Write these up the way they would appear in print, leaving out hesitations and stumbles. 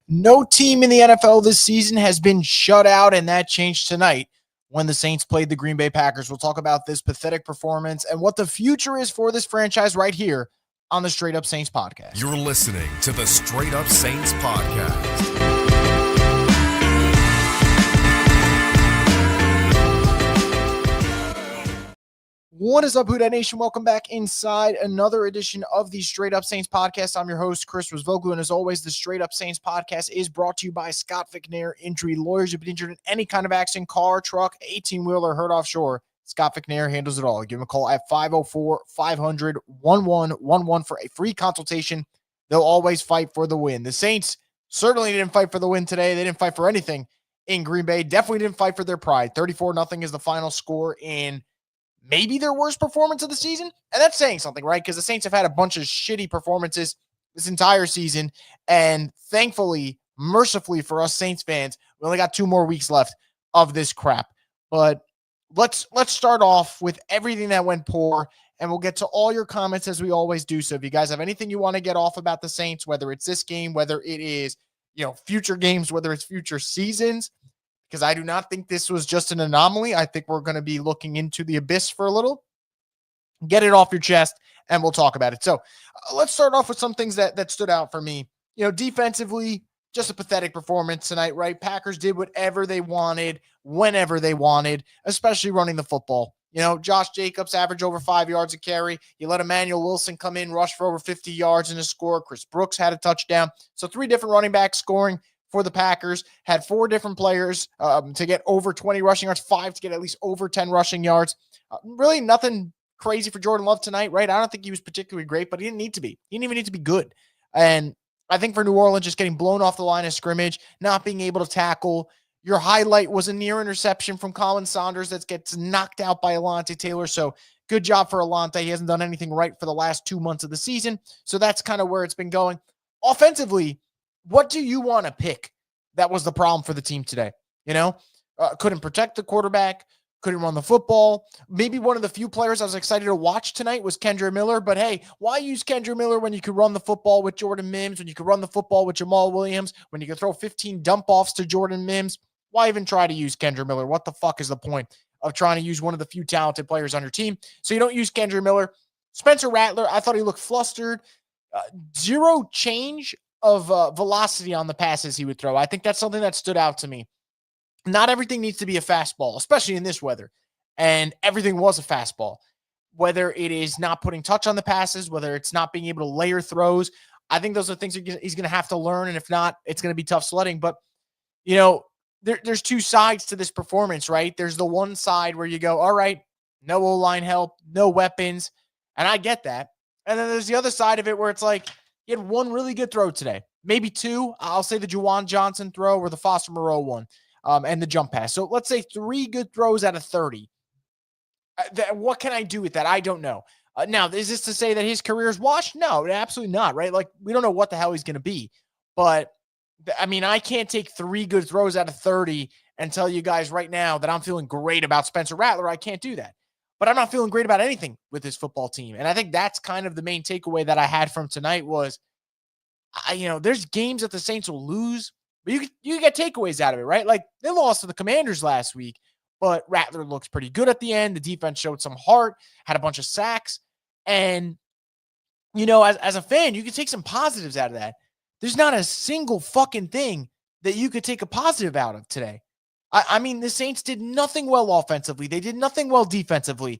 No team in the NFL this season has been shut out, and that changed tonight when the Saints played the Green Bay Packers. We'll talk about this pathetic performance and what the future is for this franchise right here on the Straight Up Saints podcast. You're listening to the Straight Up Saints podcast. What is up, Who Dat Nation? Welcome back inside another edition of the Straight Up Saints podcast. I'm your host, Chris Rosvoglu, and as always, the Straight Up Saints podcast is brought to you by Scott McNair Injury Lawyers. You've been injured in any kind of accident, car, truck, 18-wheeler, hurt offshore. Scott McNair handles it all. Give him a call at 504-500-1111 for a free consultation. They'll always fight for the win. The Saints certainly didn't fight for the win today. They didn't fight for anything in Green Bay. Definitely didn't fight for their pride. 34-0 is the final score in maybe their worst performance of the season. And that's saying something, right? Because the Saints have had a bunch of shitty performances this entire season. And thankfully, mercifully for us Saints fans, we only got 2 more weeks left of this crap. But let's start off with everything that went poor, and we'll get to all your comments as we always do. So if you guys have anything you want to get off about the Saints, whether it's this game, whether it is, future games, whether it's future seasons, because I do not think this was just an anomaly. I think we're going to be looking into the abyss for a little. Get it off your chest, and we'll talk about it. So let's start off with some things that stood out for me. Defensively, just a pathetic performance tonight, right? Packers did whatever they wanted, whenever they wanted, especially running the football. Josh Jacobs averaged over 5 yards a carry. You let Emmanuel Wilson come in, rush for over 50 yards in a score. Chris Brooks had a touchdown. So 3 different running backs scoring for the Packers, had 4 different players to get over 20 rushing yards, 5 to get at least over 10 rushing yards. Really nothing crazy for Jordan Love tonight, right? I don't think he was particularly great, but he didn't need to be. He didn't even need to be good. And I think for New Orleans, just getting blown off the line of scrimmage, not being able to tackle. Your highlight was a near interception from Colin Saunders that gets knocked out by Alontae Taylor. So good job for Alontae. He hasn't done anything right for the last 2 months of the season. So that's kind of where it's been going. Offensively, what do you want to pick that was the problem for the team today? Couldn't protect the quarterback, couldn't run the football. Maybe one of the few players I was excited to watch tonight was Kendre Miller, but hey, why use Kendre Miller when you could run the football with Jordan Mims, when you could run the football with Jamal Williams, when you could throw 15 dump-offs to Jordan Mims? Why even try to use Kendre Miller? What the fuck is the point of trying to use one of the few talented players on your team? So you don't use Kendre Miller. Spencer Rattler, I thought he looked flustered. Zero change of velocity on the passes he would throw. I think that's something that stood out to me. Not everything needs to be a fastball, especially in this weather. And everything was a fastball. Whether it is not putting touch on the passes, whether it's not being able to layer throws, I think those are things he's going to have to learn. And if not, it's going to be tough sledding. But, there's 2 sides to this performance, right? There's the one side where you go, all right, no O-line help, no weapons. And I get that. And then there's the other side of it where it's like, he had 1 really good throw today. Maybe 2. I'll say the Juwan Johnson throw or the Foster Moreau one, and the jump pass. So let's say 3 good throws out of 30. What can I do with that? I don't know. Now, is this to say that his career is washed? No, absolutely not, right? Like, we don't know what the hell he's going to be. But, I can't take 3 good throws out of 30 and tell you guys right now that I'm feeling great about Spencer Rattler. I can't do that. But I'm not feeling great about anything with this football team. And I think that's kind of the main takeaway that I had from tonight was, there's games that the Saints will lose, but you get takeaways out of it, right? Like, they lost to the Commanders last week, but Rattler looks pretty good at the end. The defense showed some heart, had a bunch of sacks. And, as a fan, you can take some positives out of that. There's not a single fucking thing that you could take a positive out of today. The Saints did nothing well offensively. They did nothing well defensively.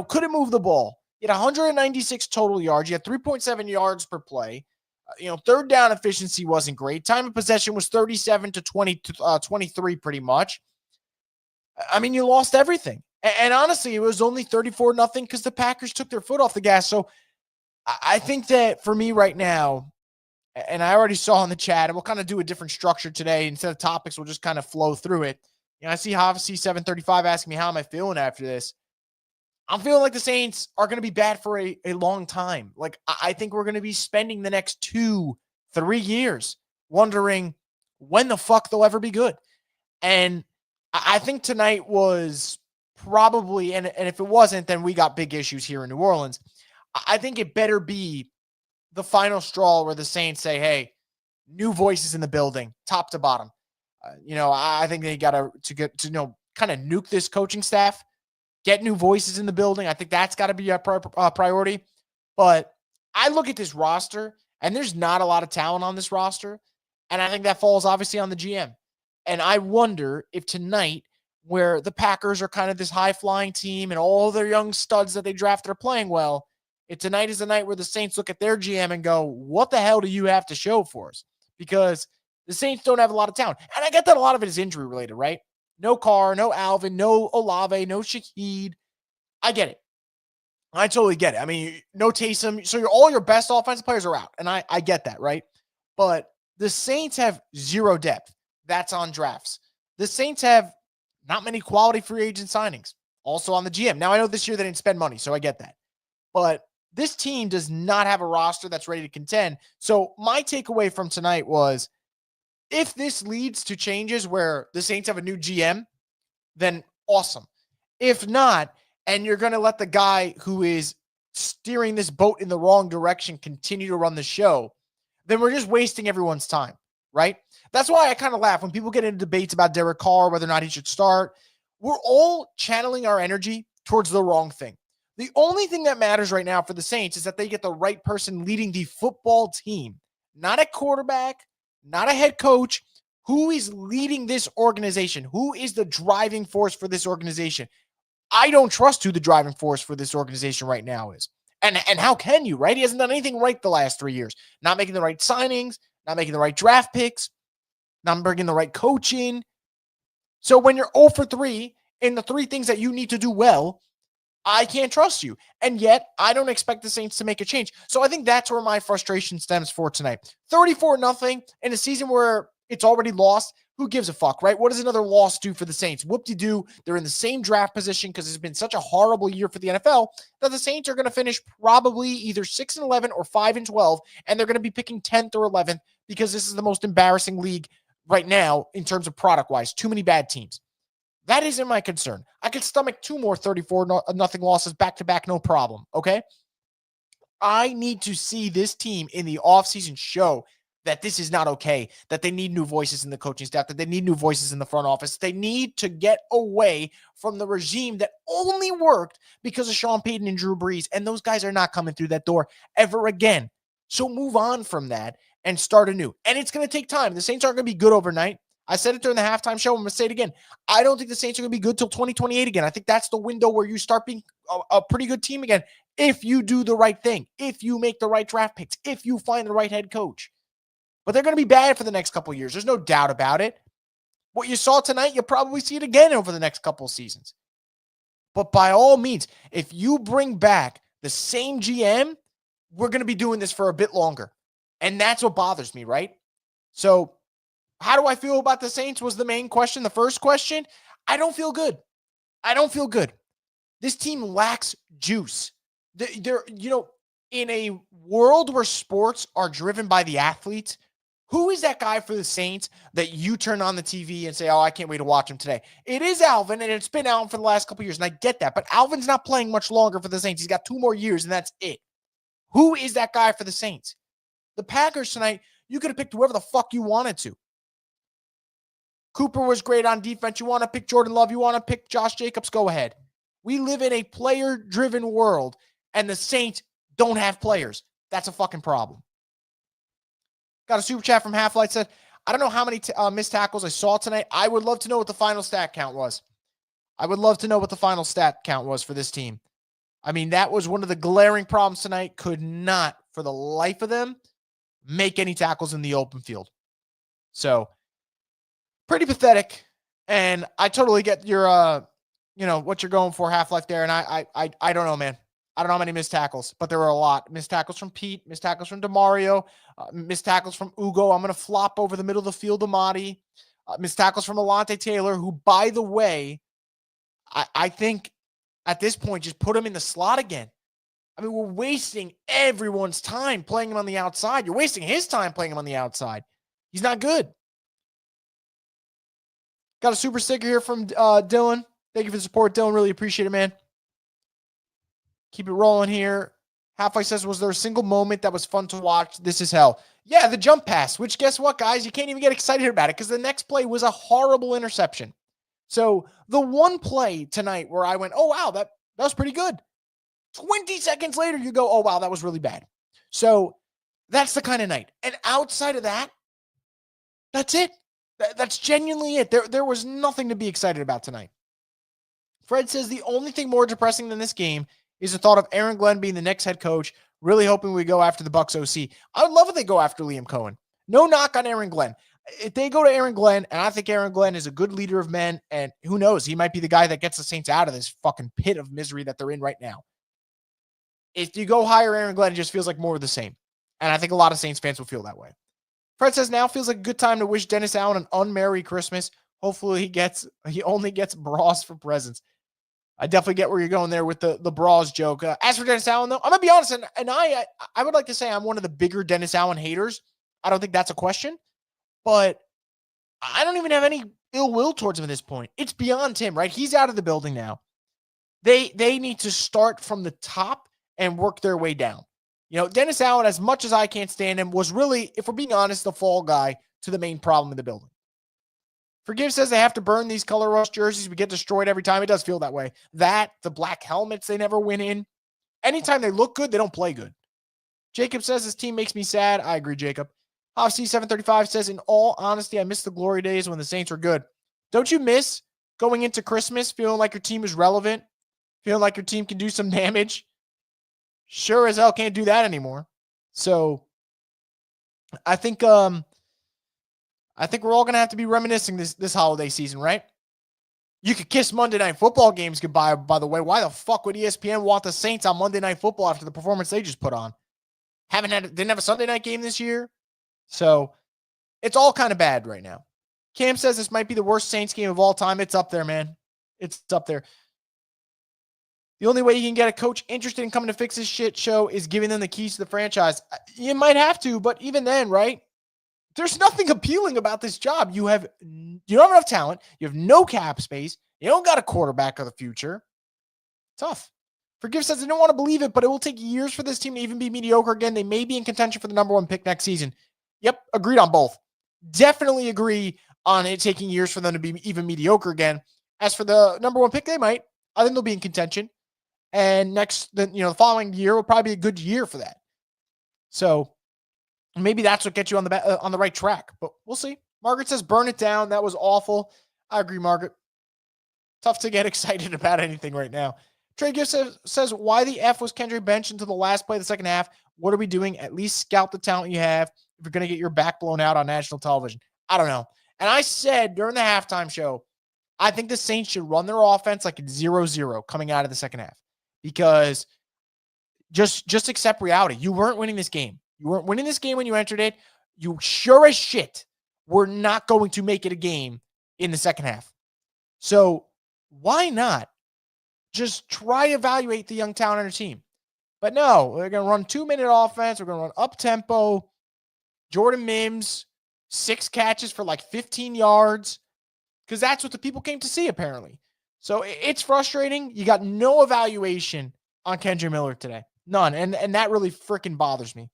Couldn't move the ball. You had 196 total yards. You had 3.7 yards per play. Third down efficiency wasn't great. Time of possession was 37 to 23 pretty much. You lost everything. And honestly, it was only 34-0 because the Packers took their foot off the gas. So I think that for me right now, and I already saw in the chat, and we'll kind of do a different structure today. Instead of topics, we'll just kind of flow through it. I see obviously 735 asking me, how am I feeling after this? I'm feeling like the Saints are going to be bad for a long time. Like, I think we're going to be spending the next 2-3 years wondering when the fuck they'll ever be good. And I think tonight was probably, and if it wasn't, then we got big issues here in New Orleans. I think it better be the final straw where the Saints say, hey, new voices in the building, top to bottom. I think they got to get to kind of nuke this coaching staff, get new voices in the building. I think that's got to be a priority. But I look at this roster, and there's not a lot of talent on this roster, and I think that falls obviously on the GM. And I wonder if tonight, where the Packers are kind of this high-flying team and all their young studs that they drafted are playing well, if tonight is the night where the Saints look at their GM and go, what the hell do you have to show for us? Because the Saints don't have a lot of talent. And I get that a lot of it is injury-related, right? No Carr, no Alvin, no Olave, no Shaheed. I get it. I totally get it. I mean, no Taysom. So all your best offensive players are out. And I get that, right? But the Saints have zero depth. That's on drafts. The Saints have not many quality free agent signings. Also on the GM. Now, I know this year they didn't spend money, so I get that. But this team does not have a roster that's ready to contend. So my takeaway from tonight was, if this leads to changes where the Saints have a new GM, then awesome. If not, and you're going to let the guy who is steering this boat in the wrong direction continue to run the show, then we're just wasting everyone's time, right? That's why I kind of laugh when people get into debates about Derek Carr, whether or not he should start. We're all channeling our energy towards the wrong thing. The only thing that matters right now for the Saints is that they get the right person leading the football team, not a quarterback, not a head coach. Who is leading this organization? Who is the driving force for this organization? I don't trust who the driving force for this organization right now is. And how can you, right? He hasn't done anything right the last 3 years. Not making the right signings, not making the right draft picks, not bringing the right coach in. So when you're 0 for 3 in the 3 things that you need to do well, I can't trust you. And yet, I don't expect the Saints to make a change. So I think that's where my frustration stems for tonight. 34-0 in a season where it's already lost. Who gives a fuck, right? What does another loss do for the Saints? Whoop-de-doo. They're in the same draft position because it's been such a horrible year for the NFL that the Saints are going to finish probably either 6-11 or 5-12, and they're going to be picking 10th or 11th because this is the most embarrassing league right now in terms of product-wise. Too many bad teams. That isn't my concern. I could stomach 2 more 34-0 losses back-to-back, no problem, okay? I need to see this team in the offseason show that this is not okay, that they need new voices in the coaching staff, that they need new voices in the front office. They need to get away from the regime that only worked because of Sean Payton and Drew Brees, and those guys are not coming through that door ever again. So move on from that and start anew. And it's going to take time. The Saints aren't going to be good overnight. I said it during the halftime show. I'm going to say it again. I don't think the Saints are going to be good till 2028 again. I think that's the window where you start being a pretty good team again if you do the right thing, if you make the right draft picks, if you find the right head coach. But they're going to be bad for the next couple of years. There's no doubt about it. What you saw tonight, you'll probably see it again over the next couple of seasons. But by all means, if you bring back the same GM, we're going to be doing this for a bit longer. And that's what bothers me, right? So how do I feel about the Saints was the main question. The first question, I don't feel good. I don't feel good. This team lacks juice. They're, in a world where sports are driven by the athletes, who is that guy for the Saints that you turn on the TV and say, oh, I can't wait to watch him today? It is Alvin, and it's been Alvin for the last couple of years, and I get that. But Alvin's not playing much longer for the Saints. He's got 2 more years, and that's it. Who is that guy for the Saints? The Packers tonight, you could have picked whoever the fuck you wanted to. Cooper was great on defense. You want to pick Jordan Love. You want to pick Josh Jacobs. Go ahead. We live in a player-driven world, and the Saints don't have players. That's a fucking problem. Got a super chat from Half-Light said, I don't know how many missed tackles I saw tonight. I would love to know what the final stat count was. I would love to know what the final stat count was for this team. I mean, that was one of the glaring problems tonight. Could not, for the life of them, make any tackles in the open field. So, pretty pathetic. And I totally get your, what you're going for, Half-Life there. And I don't know, man. I don't know how many missed tackles, but there were a lot. Missed tackles from Pete, missed tackles from DeMario, missed tackles from Ugo. I'm going to flop over the middle of the field to Marty. Missed tackles from Alante Taylor, who, by the way, I think at this point, just put him in the slot again. I mean, we're wasting everyone's time playing him on the outside. You're wasting his time playing him on the outside. He's not good. Got a super sticker here from Dylan. Thank you for the support, Dylan. Really appreciate it, man. Keep it rolling here. Halfway says, was there a single moment that was fun to watch? This is hell. Yeah, the jump pass, which guess what, guys? You can't even get excited about it because the next play was a horrible interception. So the one play tonight where I went, oh, wow, that was pretty good. 20 seconds later, you go, oh, wow, that was really bad. So that's the kind of night. And outside of that, that's it. That's genuinely it. There was nothing to be excited about tonight. Fred says the only thing more depressing than this game is the thought of Aaron Glenn being the next head coach, really hoping we go after the Bucs OC. I would love if they go after Liam Cohen. No knock on Aaron Glenn. If they go to Aaron Glenn, and I think Aaron Glenn is a good leader of men, and who knows, he might be the guy that gets the Saints out of this fucking pit of misery that they're in right now. If you go hire Aaron Glenn, it just feels like more of the same. And I think a lot of Saints fans will feel that way. Fred says now feels like a good time to wish Dennis Allen an unmerry Christmas. Hopefully he only gets bras for presents. I definitely get where you're going there with the bras joke. As for Dennis Allen, though, I'm going to be honest, and I would like to say I'm one of the bigger Dennis Allen haters. I don't think that's a question, but I don't even have any ill will towards him at this point. It's beyond him, right? He's out of the building now. They need to start from the top and work their way down. You know, Dennis Allen, as much as I can't stand him, was really, if we're being honest, the fall guy to the main problem in the building. Forgive says they have to burn these color rush jerseys. We get destroyed every time. It does feel that way. That, the black helmets they never win in. Anytime they look good, they don't play good. Jacob says this team makes me sad. I agree, Jacob. Hoffc 735 says, in all honesty, I miss the glory days when the Saints were good. Don't you miss going into Christmas feeling like your team is relevant? Feeling like your team can do some damage? Sure as hell can't do that anymore. So I think we're all going to have to be reminiscing this holiday season, right? You could kiss Monday Night Football games goodbye, by the way. Why the fuck would ESPN want the Saints on Monday Night Football after the performance they just put on? Didn't have a Sunday night game this year. So it's all kind of bad right now. Cam says this might be the worst Saints game of all time. It's up there, man. It's up there. The only way you can get a coach interested in coming to fix this shit show is giving them the keys to the franchise. You might have to, but even then, right? There's nothing appealing about this job. You don't have enough talent. You have no cap space. You don't got a quarterback of the future. Tough. Forgive says, I don't want to believe it, but it will take years for this team to even be mediocre again. They may be in contention for the number one pick next season. Yep, agreed on both. Definitely agree on it taking years for them to be even mediocre again. As for the number one pick, they might. I think they'll be in contention. And the following year will probably be a good year for that. So maybe that's what gets you on the right track. But we'll see. Margaret says, burn it down. That was awful. I agree, Margaret. Tough to get excited about anything right now. Trey Gift says, why the F was Kendrick benched until the last play of the second half? What are we doing? At least scout the talent you have if you're going to get your back blown out on national television. I don't know. And I said during the halftime show, I think the Saints should run their offense like it's 0-0 coming out of the second half. Because just accept reality. You weren't winning this game. You weren't winning this game when you entered it. You sure as shit were not going to make it a game in the second half. So why not just try evaluate the young talent on your team? But no, we're going to run 2-minute offense. We're going to run up-tempo. Jordan Mims, 6 catches for like 15 yards. Because that's what the people came to see, apparently. So it's frustrating. You got no evaluation on Kendra Miller today. None. And that really freaking bothers me.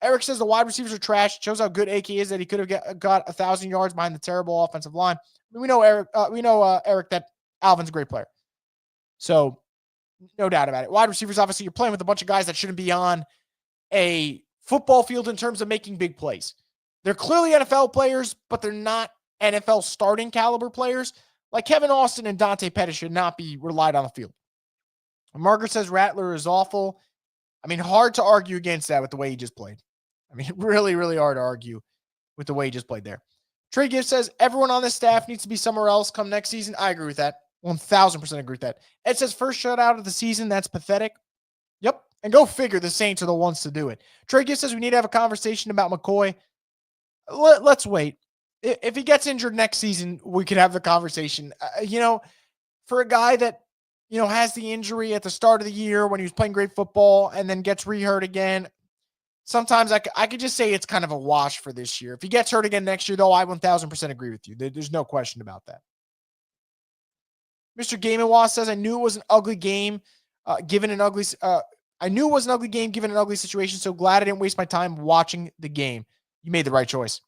Eric says the wide receivers are trash. It shows how good AK is that he could have got 1,000 yards behind the terrible offensive line. We know Eric that Alvin's a great player. So no doubt about it. Wide receivers, obviously, you're playing with a bunch of guys that shouldn't be on a football field in terms of making big plays. They're clearly NFL players, but they're not NFL starting caliber players. Like Kevin Austin and Dante Pettis should not be relied on the field. Margaret says Rattler is awful. I mean, hard to argue against that with the way he just played. I mean, really, really hard to argue with the way he just played there. Trey Gibbs says everyone on this staff needs to be somewhere else come next season. I agree with that. 1,000% agree with that. Ed says first shutout of the season. That's pathetic. Yep. And go figure the Saints are the ones to do it. Trey Gibbs says we need to have a conversation about McCoy. Let's wait. If he gets injured next season, we could have the conversation. For a guy that, has the injury at the start of the year when he was playing great football and then gets re-hurt again, sometimes I could just say it's kind of a wash for this year. If he gets hurt again next year, though, I 1,000% agree with you. There's no question about that. Mr. Game & Wass says, I knew it was an ugly game, given an ugly I knew it was an ugly game given an ugly situation, so glad I didn't waste my time watching the game. You made the right choice.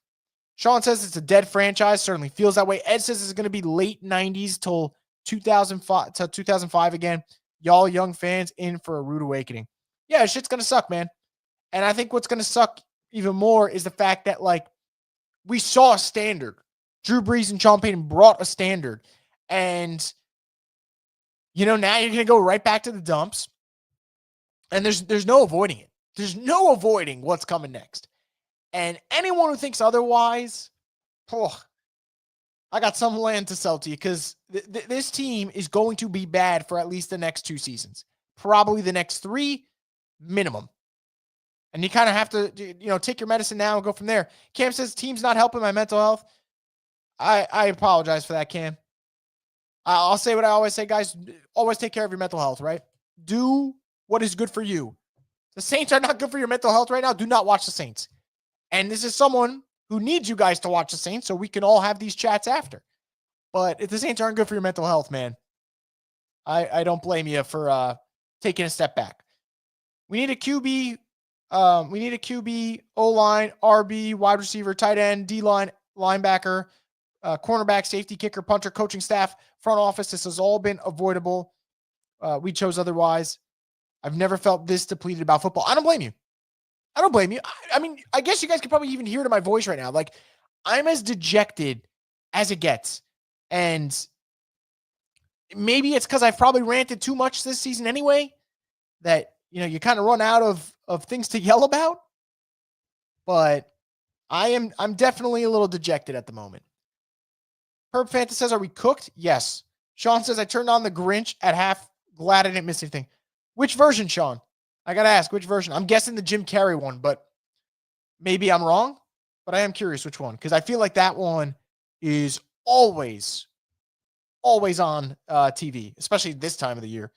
Sean says it's a dead franchise. Certainly feels that way. Ed says it's going to be late 90s till 2005 again. Y'all young fans in for a rude awakening. Yeah, shit's going to suck, man. And I think what's going to suck even more is the fact that, like, we saw a standard. Drew Brees and Sean Payton brought a standard. And, now you're going to go right back to the dumps. And there's no avoiding it. There's no avoiding what's coming next. And anyone who thinks otherwise, I got some land to sell to you, because this team is going to be bad for at least the next 2 seasons. Probably the next 3 minimum. And you kind of have to, take your medicine now and go from there. Cam says, team's not helping my mental health. I apologize for that, Cam. I'll say what I always say, guys. Always take care of your mental health, right? Do what is good for you. The Saints are not good for your mental health right now. Do not watch the Saints. And this is someone who needs you guys to watch the Saints so we can all have these chats after. But if the Saints aren't good for your mental health, man, I don't blame you for taking a step back. We need a QB. We need a QB, O-line, RB, wide receiver, tight end, D-line, linebacker, cornerback, safety, kicker, punter, coaching staff, front office. This has all been avoidable. We chose otherwise. I've never felt this depleted about football. I don't blame you. I mean, I guess you guys can probably even hear it in my voice right now. Like, I'm as dejected as it gets. And maybe it's because I've probably ranted too much this season anyway, that, you kind of run out of things to yell about. But I'm definitely a little dejected at the moment. Herb Fanta says, are we cooked? Yes. Sean says, I turned on the Grinch at half. Glad I didn't miss anything. Which version, Sean? I got to ask, which version? I'm guessing the Jim Carrey one, but maybe I'm wrong. But I am curious which one, because I feel like that one is always on TV, especially this time of the year.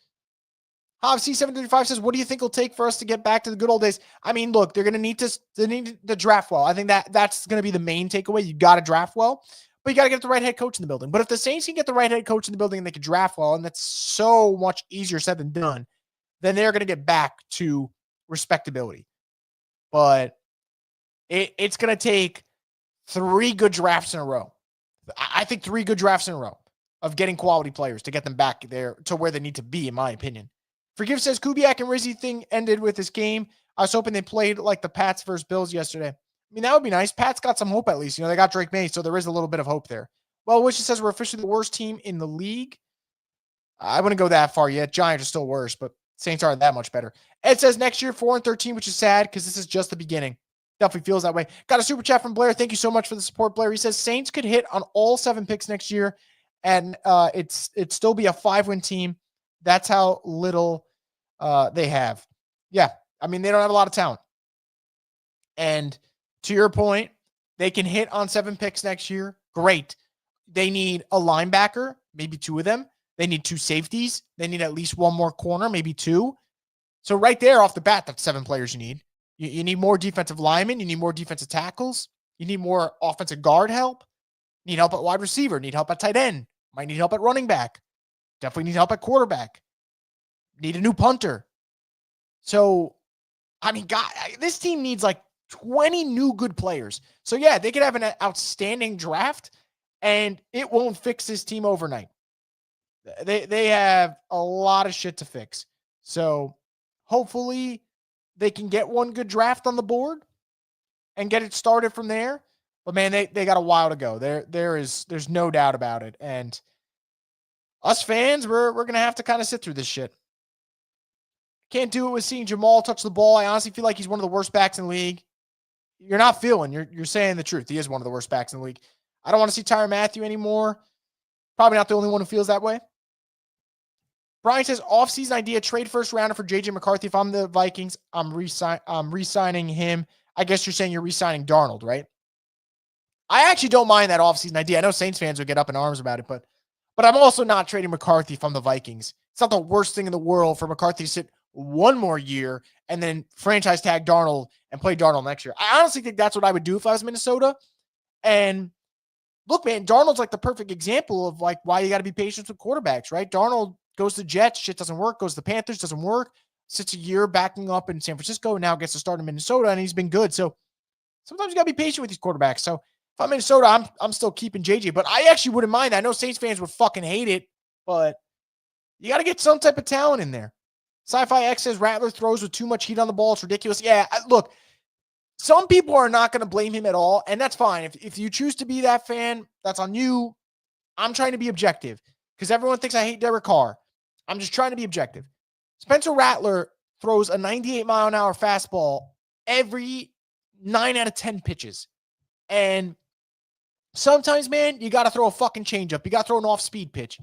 Hobbs C735 says, what do you think it'll take for us to get back to the good old days? I mean, look, they're going to need to draft well. I think that's going to be the main takeaway. You got to draft well, but you got to get the right head coach in the building. But if the Saints can get the right head coach in the building and they can draft well, and that's so much easier said than done, then they're going to get back to respectability. But it's going to take 3 good drafts in a row. I think 3 good drafts in a row of getting quality players to get them back there to where they need to be, in my opinion. Forgive says, Kubiak and Rizzi thing ended with this game. I was hoping they played like the Pats versus Bills yesterday. I mean, that would be nice. Pats got some hope at least. They got Drake May, so there is a little bit of hope there. Well, Wishes says we're officially the worst team in the league. I wouldn't go that far yet. Giants are still worse, but Saints aren't that much better. Ed says next year, 4-13, which is sad because this is just the beginning. Definitely feels that way. Got a super chat from Blair. Thank you so much for the support, Blair. He says Saints could hit on all 7 picks next year, and it'd still be a 5-win team. That's how little they have. Yeah, I mean, they don't have a lot of talent. And to your point, they can hit on 7 picks next year. Great. They need a linebacker, maybe 2 of them. They need 2 safeties. They need at least 1 more corner, maybe 2. So right there off the bat, that's 7 players you need. You need more defensive linemen. You need more defensive tackles. You need more offensive guard help. Need help at wide receiver. Need help at tight end. Might need help at running back. Definitely need help at quarterback. Need a new punter. So, I mean, God, this team needs like 20 new good players. So, yeah, they could have an outstanding draft, and it won't fix this team overnight. They have a lot of shit to fix. So, hopefully, they can get 1 good draft on the board and get it started from there. But, man, they got a while to go. There's no doubt about it. And us fans, we're going to have to kind of sit through this shit. Can't do it with seeing Jamal touch the ball. I honestly feel like he's one of the worst backs in the league. You're not feeling. You're saying the truth. He is one of the worst backs in the league. I don't want to see Tyrann Mathieu anymore. Probably not the only one who feels that way. Brian says, offseason idea, trade first rounder for J.J. McCarthy. If I'm the Vikings, I'm re-signing him. I guess you're saying you're re-signing Darnold, right? I actually don't mind that offseason idea. I know Saints fans would get up in arms about it, but I'm also not trading McCarthy if I'm the Vikings. It's not the worst thing in the world for McCarthy to sit 1 more year and then franchise tag Darnold and play Darnold next year. I honestly think that's what I would do if I was Minnesota. And look, man, Darnold's like the perfect example of like why you got to be patient with quarterbacks, right? Darnold goes to Jets, shit doesn't work. Goes to Panthers, doesn't work. sits a year backing up in San Francisco and now gets to start in Minnesota, and he's been good. So sometimes you got to be patient with these quarterbacks. So if I'm Minnesota, I'm still keeping JJ, but I actually wouldn't mind. I know Saints fans would fucking hate it, but you got to get some type of talent in there. Sci-Fi X says Rattler throws with too much heat on the ball. It's ridiculous. Yeah, look, some people are not going to blame him at all, and that's fine. If you choose to be that fan, that's on you. I'm trying to be objective because everyone thinks I hate Derek Carr. I'm just trying to be objective. Spencer Rattler throws a 98-mile-an-hour fastball every 9 out of 10 pitches. And sometimes, man, you got to throw a fucking changeup. You got to throw an off-speed pitch.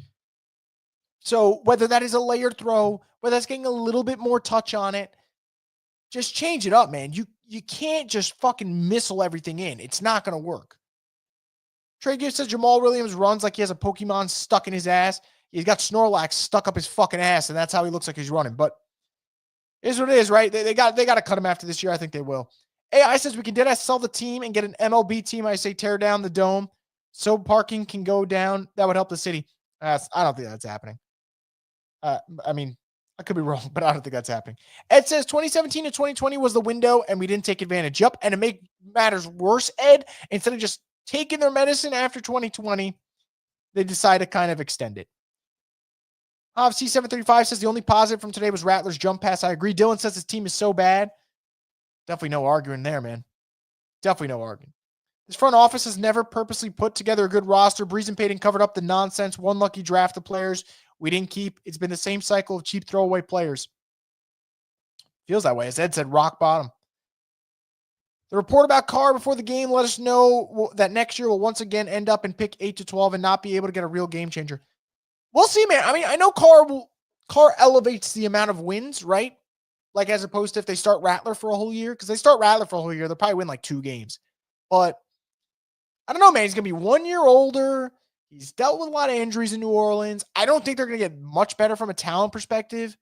So whether that is a layered throw, whether that's getting a little bit more touch on it, just change it up, man. You can't just fucking missile everything in. It's not going to work. Trey Gibbs says Jamal Williams runs like he has a Pokemon stuck in his ass. He's got Snorlax stuck up his fucking ass, and that's how he looks like he's running. But it is what it is, right? They got to cut him after this year. I think they will. AI says we can dead ass sell the team and get an MLB team. I say tear down the dome so parking can go down. That would help the city. I don't think that's happening. I mean, I could be wrong, but I don't think that's happening. Ed says 2017 to 2020 was the window, and we didn't take advantage. Yup, and to make matters worse, Ed, instead of just taking their medicine after 2020, they decide to kind of extend it. C735 says the only positive from today was Rattler's jump pass. I agree. Dylan says his team is so bad. Definitely no arguing there, man. Definitely no arguing. This front office has never purposely put together a good roster. Breeze and Payton covered up the nonsense. One lucky draft of players we didn't keep. It's been the same cycle of cheap throwaway players. Feels that way. As Ed said, rock bottom. The report about Carr before the game let us know that next year will once again end up in pick 8 to 12 and not be able to get a real game changer. We'll see, man. I mean, I know Carr elevates the amount of wins, right? Like as opposed to if they start Rattler for a whole year. Because they start Rattler for a whole year, they'll probably win like 2 games. But I don't know, man. He's going to be 1 year older. He's dealt with a lot of injuries in New Orleans. I don't think they're going to get much better from a talent perspective.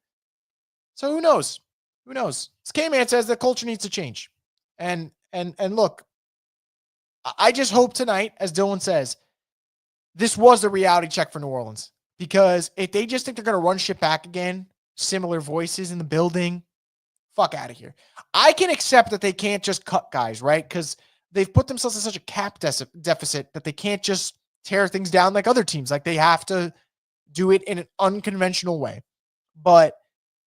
So who knows? Who knows? This K-Man says the culture needs to change. And look, I just hope tonight, as Dylan says, this was the reality check for New Orleans. Because if they just think they're going to run shit back again, similar voices in the building, fuck out of here. I can accept that they can't just cut guys, right? Because they've put themselves in such a cap deficit that they can't just tear things down like other teams. Like they have to do it in an unconventional way. But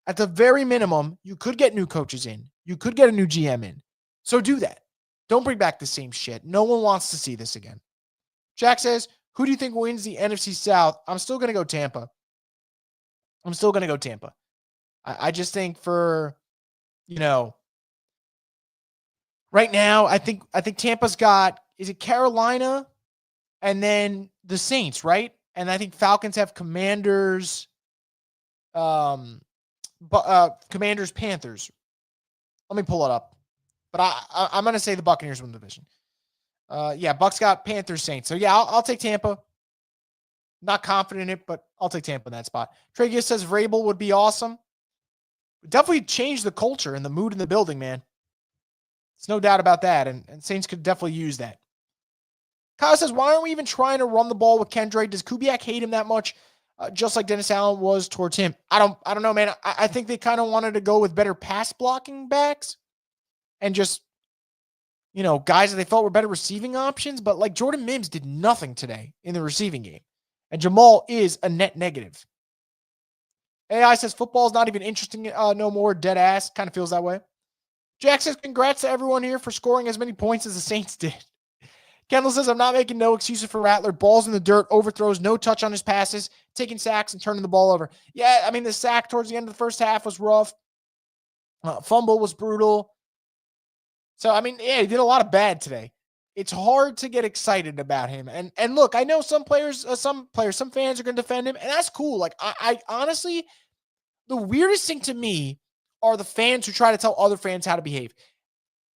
at the very minimum, you could get new coaches in. You could get a new GM in. So do that. Don't bring back the same shit. No one wants to see this again. Jack says, who do you think wins the NFC South? I'm still going to go Tampa. I just think for, right now, I think Tampa's got, is it Carolina and then the Saints, right? And I think Falcons have Commanders, Commanders, Panthers. Let me pull it up. But I'm going to say the Buccaneers win the division. Bucks got Panthers, Saints. So, yeah, I'll take Tampa. Not confident in it, but I'll take Tampa in that spot. Tregius says Vrabel would be awesome. Definitely change the culture and the mood in the building, man. There's no doubt about that, and Saints could definitely use that. Kyle says, why aren't we even trying to run the ball with Kendrick? Does Kubiak hate him that much, just like Dennis Allen was towards him? I don't know, man. I think they kind of wanted to go with better pass blocking backs and just, guys that they felt were better receiving options. But like Jordan Mims did nothing today in the receiving game. And Jamal is a net negative. AI says football is not even interesting no more. Dead ass. Kind of feels that way. Jack says, congrats to everyone here for scoring as many points as the Saints did. Kendall says, I'm not making no excuses for Rattler. Balls in the dirt, overthrows, no touch on his passes, taking sacks and turning the ball over. Yeah, I mean, the sack towards the end of the first half was rough. Fumble was brutal. So, I mean, yeah, he did a lot of bad today. It's hard to get excited about him. And look, I know some fans are going to defend him, and that's cool. Like, I honestly, the weirdest thing to me are the fans who try to tell other fans how to behave.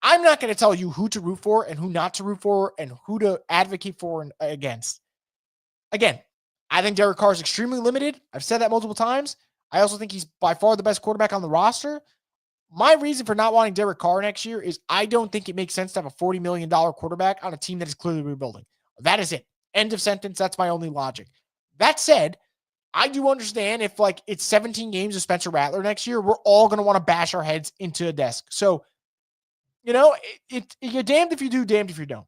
I'm not going to tell you who to root for and who not to root for and who to advocate for and against. Again, I think Derek Carr is extremely limited. I've said that multiple times. I also think he's by far the best quarterback on the roster. My reason for not wanting Derek Carr next year is I don't think it makes sense to have a $40 million quarterback on a team that is clearly rebuilding. That is it. End of sentence. That's my only logic. That said, I do understand if like it's 17 games of Spencer Rattler next year, we're all going to want to bash our heads into a desk. So, you're damned if you do, damned if you don't.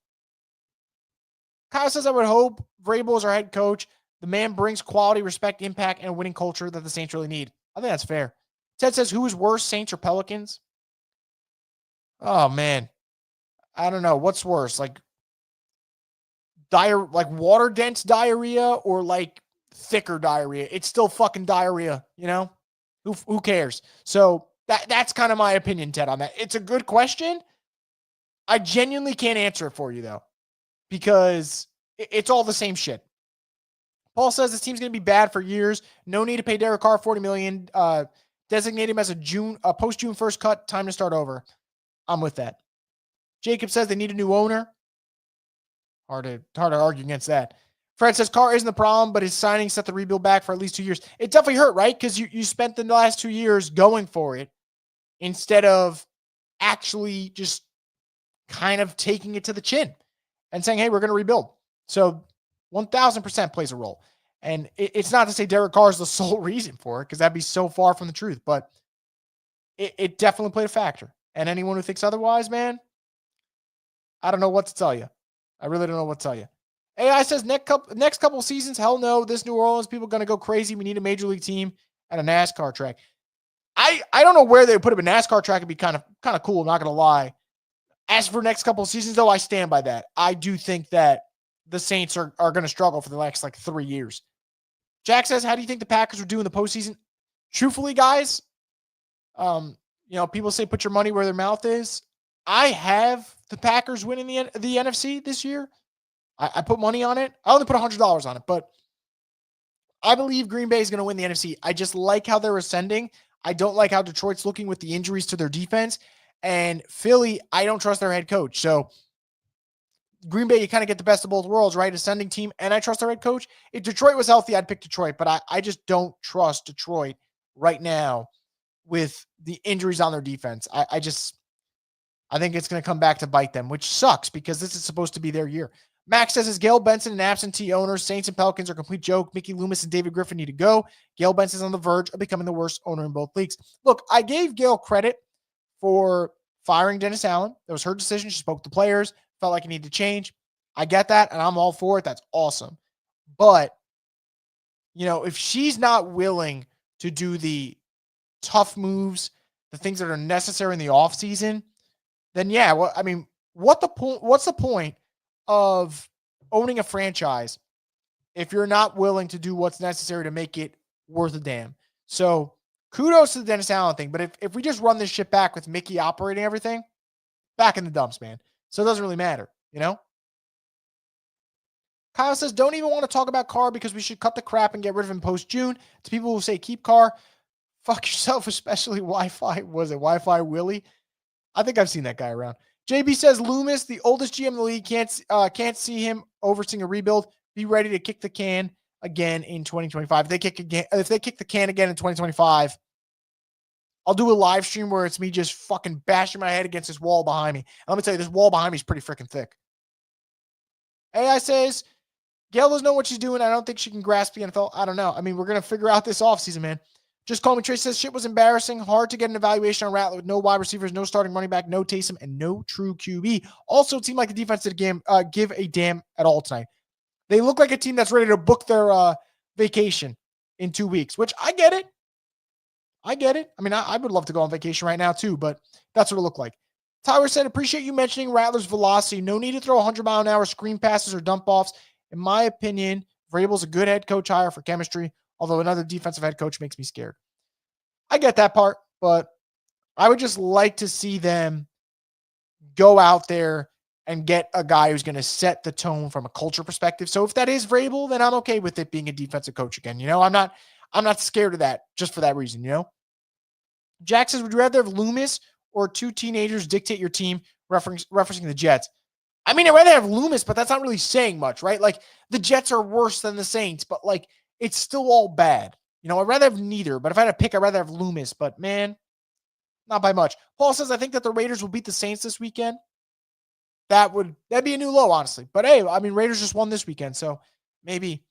Kyle says, I would hope Vrabel is our head coach. The man brings quality, respect, impact, and a winning culture that the Saints really need. I think that's fair. Ted says, who is worse, Saints or Pelicans? Oh, man. I don't know. What's worse? Like water dense diarrhea or like thicker diarrhea? It's still fucking diarrhea, Who cares? So that's kind of my opinion, Ted, on that. It's a good question. I genuinely can't answer it for you, though, because it's all the same shit. Paul says this team's going to be bad for years. No need to pay Derek Carr $40 million. Designate him as a post-June 1st cut. Time to start over. I'm with that. Jacob says they need a new owner. Hard to argue against that. Fred says Carr isn't the problem, but his signing set the rebuild back for at least 2 years. It definitely hurt, right? Because you spent the last 2 years going for it instead of actually just kind of taking it to the chin and saying, hey, we're going to rebuild. So 1,000% plays a role. And it's not to say Derek Carr is the sole reason for it, because that'd be so far from the truth, but it definitely played a factor. And anyone who thinks otherwise, man, I don't know what to tell you. I really don't know what to tell you. AI says next couple of seasons, hell no, this New Orleans people are going to go crazy. We need a major league team and a NASCAR track. I don't know where they would put up a NASCAR track. It'd be kind of cool, I'm not going to lie. As for next couple of seasons, though, I stand by that. I do think that the Saints are going to struggle for the next 3 years. Jack says, how do you think the Packers will do in the postseason? Truthfully, guys, people say put your money where their mouth is. I have the Packers winning the NFC this year. I put money on it. I only put $100 on it, but I believe Green Bay is going to win the NFC. I just like how they're ascending. I don't like how Detroit's looking with the injuries to their defense. And Philly, I don't trust their head coach. So Green Bay, you kind of get the best of both worlds, right? Ascending team, and I trust their head coach. If Detroit was healthy, I'd pick Detroit, but I just don't trust Detroit right now with the injuries on their defense. I think it's going to come back to bite them, which sucks because this is supposed to be their year. Max says, is Gail Benson an absentee owner? Saints and Pelicans are a complete joke. Mickey Loomis and David Griffin need to go. Gail Benson is on the verge of becoming the worst owner in both leagues. Look, I gave Gail credit for firing Dennis Allen. That was her decision. She spoke to players, felt like it needed to change. I get that, and I'm all for it. That's awesome. But, if she's not willing to do the tough moves, the things that are necessary in the offseason, then yeah, what's the point of owning a franchise if you're not willing to do what's necessary to make it worth a damn? So kudos to the Dennis Allen thing, but if we just run this shit back with Mickey operating everything, back in the dumps, man. So it doesn't really matter, Kyle says, don't even want to talk about Carr because we should cut the crap and get rid of him post-June. To people who say keep Carr, fuck yourself, especially Wi-Fi Willie? I think I've seen that guy around. JB says Loomis, the oldest GM in the league, can't see him overseeing a rebuild. Be ready to kick the can again in 2025. If they kick the can again in 2025, I'll do a live stream where it's me just fucking bashing my head against this wall behind me. And let me tell you, this wall behind me is pretty freaking thick. AI says, Gail doesn't know what she's doing. I don't think she can grasp the NFL. I don't know. We're going to figure out this offseason, man. Just Call Me Trace says, shit was embarrassing. Hard to get an evaluation on Rattler with no wide receivers, no starting running back, no Taysom, and no true QB. Also, it seemed like the defense did give a damn at all tonight. They look like a team that's ready to book their vacation in 2 weeks, which I get it. I would love to go on vacation right now too, but that's what it looked like. Tyler said, appreciate you mentioning Rattler's velocity. No need to throw 100-mile-an-hour screen passes or dump offs. In my opinion, Vrabel's a good head coach hire for chemistry, although another defensive head coach makes me scared. I get that part, but I would just like to see them go out there and get a guy who's going to set the tone from a culture perspective. So if that is Vrabel, then I'm okay with it being a defensive coach again. I'm not scared of that just for that reason, Jack says, would you rather have Loomis or two teenagers dictate your team, referencing the Jets? I'd rather have Loomis, but that's not really saying much, right? Like, the Jets are worse than the Saints, but it's still all bad. I'd rather have neither, but if I had to pick, I'd rather have Loomis, but man, not by much. Paul says, I think that the Raiders will beat the Saints this weekend. That'd be a new low, honestly. But hey, Raiders just won this weekend, so maybe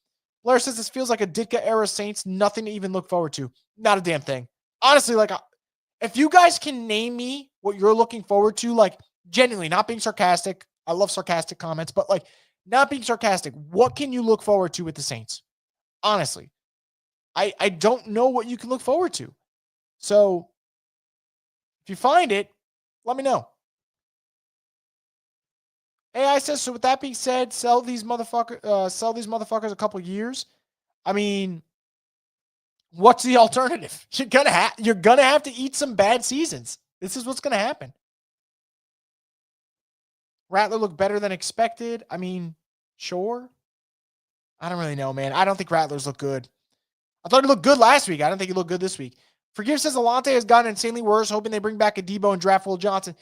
Blair says this feels like a Ditka era Saints. Nothing to even look forward to. Not a damn thing. Honestly, like, if you guys can name me what you're looking forward to, like, genuinely, not being sarcastic. I love sarcastic comments, but like, not being sarcastic. What can you look forward to with the Saints? Honestly, I don't know what you can look forward to. So if you find it, let me know. AI says, so with that being said, sell these motherfuckers a couple years. I mean, what's the alternative? You're gonna have to eat some bad seasons. This is what's gonna happen. Rattler looked better than expected. I mean, sure. I don't really know, man. I don't think Rattlers look good. I thought he looked good last week. I don't think he looked good this week. Forgive says Alante has gotten insanely worse, hoping they bring back Adebo and draft Will Johnson.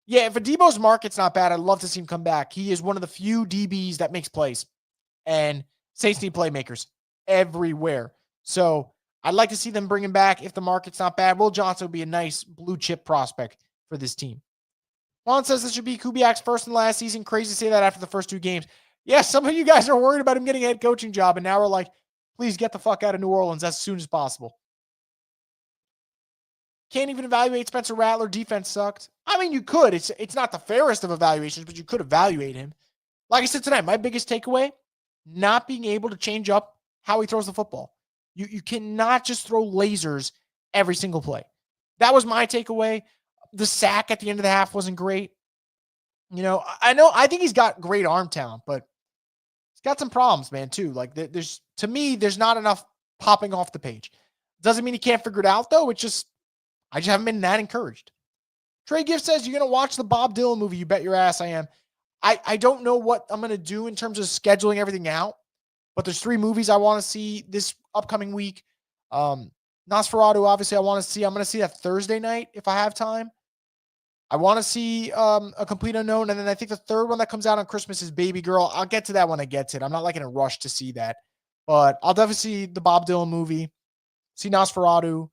Yeah, if Adebo's market's not bad, I'd love to see him come back. He is one of the few DBs that makes plays. And Saints need playmakers everywhere. So I'd like to see them bring him back if the market's not bad. Will Johnson would be a nice blue chip prospect for this team. Juan says this should be Kubiak's first and last season. Crazy to say that after the first 2 games. Yeah, some of you guys are worried about him getting a head coaching job, and now we're like, please get the fuck out of New Orleans as soon as possible. Can't even evaluate Spencer Rattler. Defense sucked. I mean, you could. It's not the fairest of evaluations, but you could evaluate him. Like I said tonight, my biggest takeaway, not being able to change up how he throws the football. You cannot just throw lasers every single play. That was my takeaway. The sack at the end of the half wasn't great. You know, I think he's got great arm talent, but he's got some problems, man, too. Like, there's not enough popping off the page. Doesn't mean he can't figure it out, though. I just haven't been that encouraged. Trey Gift says, you're going to watch the Bob Dylan movie. You bet your ass I am. I don't know what I'm going to do in terms of scheduling everything out, but there's 3 movies I want to see this upcoming week. Nosferatu, obviously, I want to see. I'm going to see that Thursday night if I have time. I want to see A Complete Unknown, and then I think the third one that comes out on Christmas is Baby Girl. I'll get to that when I get to it. I'm not like in a rush to see that, but I'll definitely see the Bob Dylan movie, see Nosferatu.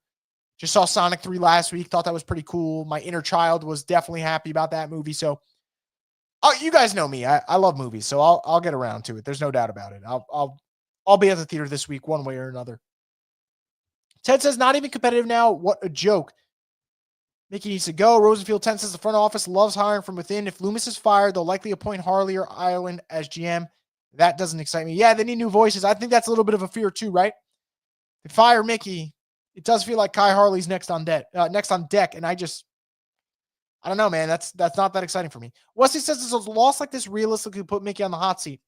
Just saw Sonic 3 last week. Thought that was pretty cool. My inner child was definitely happy about that movie. So, you guys know me. I love movies, so I'll get around to it. There's no doubt about it. I'll be at the theater this week, one way or another. Ted says, not even competitive now. What a joke. Mickey needs to go. Rosenfield 10 says the front office loves hiring from within. If Loomis is fired, they'll likely appoint Harley or Ireland as GM. That doesn't excite me. Yeah, they need new voices. I think that's a little bit of a fear too, right? If they fire Mickey, it does feel like Kai Harley's next on deck. And I don't know, man. That's not that exciting for me. Wesley says this was a loss like this realistically put Mickey on the hot seat.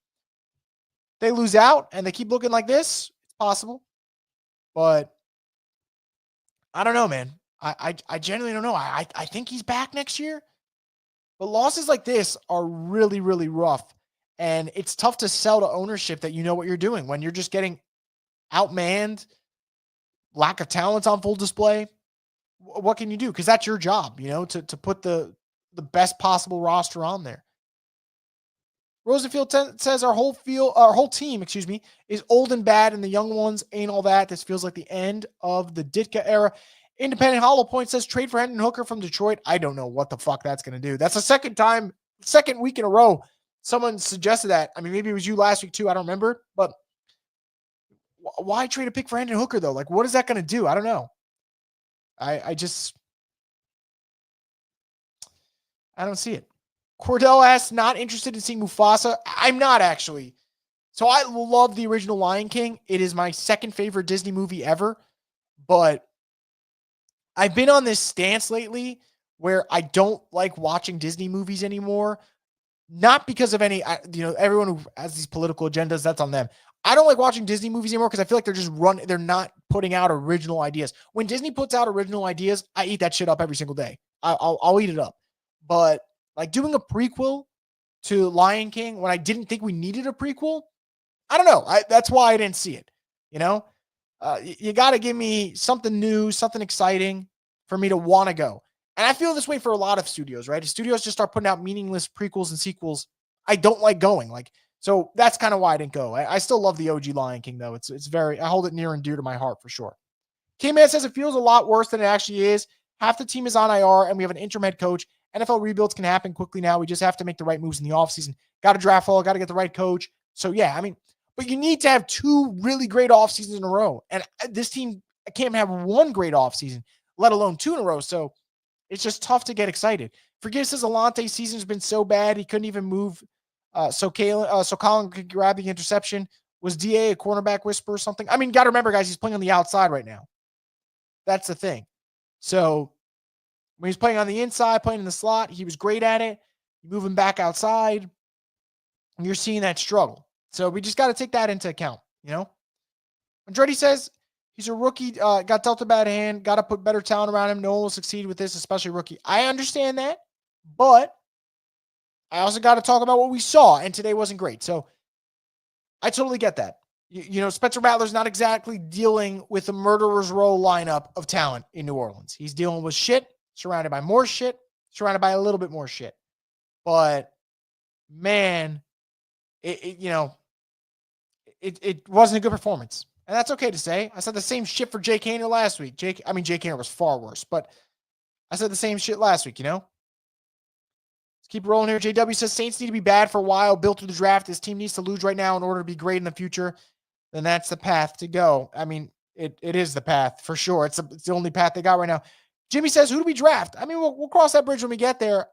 They lose out and they keep looking like this. It's possible, but I don't know, man. I genuinely don't know. I think he's back next year, but losses like this are really, really rough. And it's tough to sell to ownership that you know what you're doing when you're just getting outmanned, lack of talent on full display. What can you do? Because that's your job, to put the best possible roster on there. Rosenfield says our whole team, is old and bad, and the young ones ain't all that. This feels like the end of the Ditka era. Independent Hollow Point says trade for Hendon Hooker from Detroit. I don't know what the fuck that's going to do. That's the second week in a row someone suggested that. I mean, maybe it was you last week too. I don't remember, but why trade a pick for Hendon Hooker though? Like, what is that going to do? I don't know. I don't see it. Cordell asks, not interested in seeing Mufasa. I'm not actually. So I love the original Lion King. It is my second favorite Disney movie ever, but I've been on this stance lately where I don't like watching Disney movies anymore. Not because of any, everyone who has these political agendas, that's on them. I don't like watching Disney movies anymore because I feel like they're not putting out original ideas. When Disney puts out original ideas, I eat that shit up every single day. I'll eat it up. But like doing a prequel to Lion King when I didn't think we needed a prequel, I don't know. That's why I didn't see it. You got to give me something new, something exciting for me to want to go. And I feel this way for a lot of studios, right? If studios just start putting out meaningless prequels and sequels, I don't like going. So that's kind of why I didn't go. I still love the OG Lion King, though. I hold it near and dear to my heart for sure. K-Man says it feels a lot worse than it actually is. Half the team is on IR, and we have an interim head coach. NFL rebuilds can happen quickly now. We just have to make the right moves in the offseason. Got to draft well, got to get the right coach. So, yeah, I mean, But you need to have 2 really great offseasons in a row. And this team can't have 1 great offseason, let alone 2 in a row. So it's just tough to get excited. Forget says Alonte's season's been so bad he couldn't even move. So Colin could grab the interception. Was DA a cornerback whisper or something? I mean, got to remember, guys, he's playing on the outside right now. That's the thing. So when he's playing on the inside, playing in the slot, he was great at it. You move him back outside, and you're seeing that struggle. So we just got to take that into account, you know? Andretti says he's a rookie, got dealt a bad hand, got to put better talent around him. No one will succeed with this, especially rookie. I understand that, but I also got to talk about what we saw, and today wasn't great. So I totally get that. You know, Spencer Rattler's not exactly dealing with a murderer's row lineup of talent in New Orleans. He's dealing with shit, surrounded by more shit, surrounded by a little bit more shit. But, man, it wasn't a good performance. And that's okay to say. I said the same shit for Jake Haener last week. Jake Haener was far worse, but I said the same shit last week, you know? Let's keep rolling here. JW says Saints need to be bad for a while, built through the draft. This team needs to lose right now in order to be great in the future. Then that's the path to go. I mean, it is the path for sure. It's the only path they got right now. Jimmy says, who do we draft? I mean, we'll cross that bridge when we get there.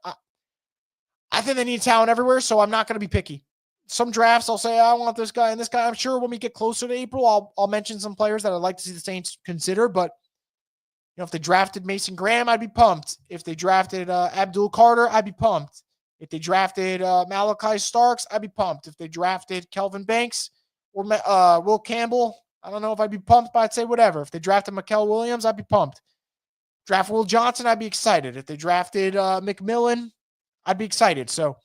I think they need talent everywhere, so I'm not going to be picky. Some drafts, I'll say, I want this guy and this guy. I'm sure when we get closer to April, I'll mention some players that I'd like to see the Saints consider. But, you know, if they drafted Mason Graham, I'd be pumped. If they drafted Abdul Carter, I'd be pumped. If they drafted Malachi Starks, I'd be pumped. If they drafted Kelvin Banks or Will Campbell, I don't know if I'd be pumped, but I'd say whatever. If they drafted Mikael Williams, I'd be pumped. Draft Will Johnson, I'd be excited. If they drafted McMillan, I'd be excited. So,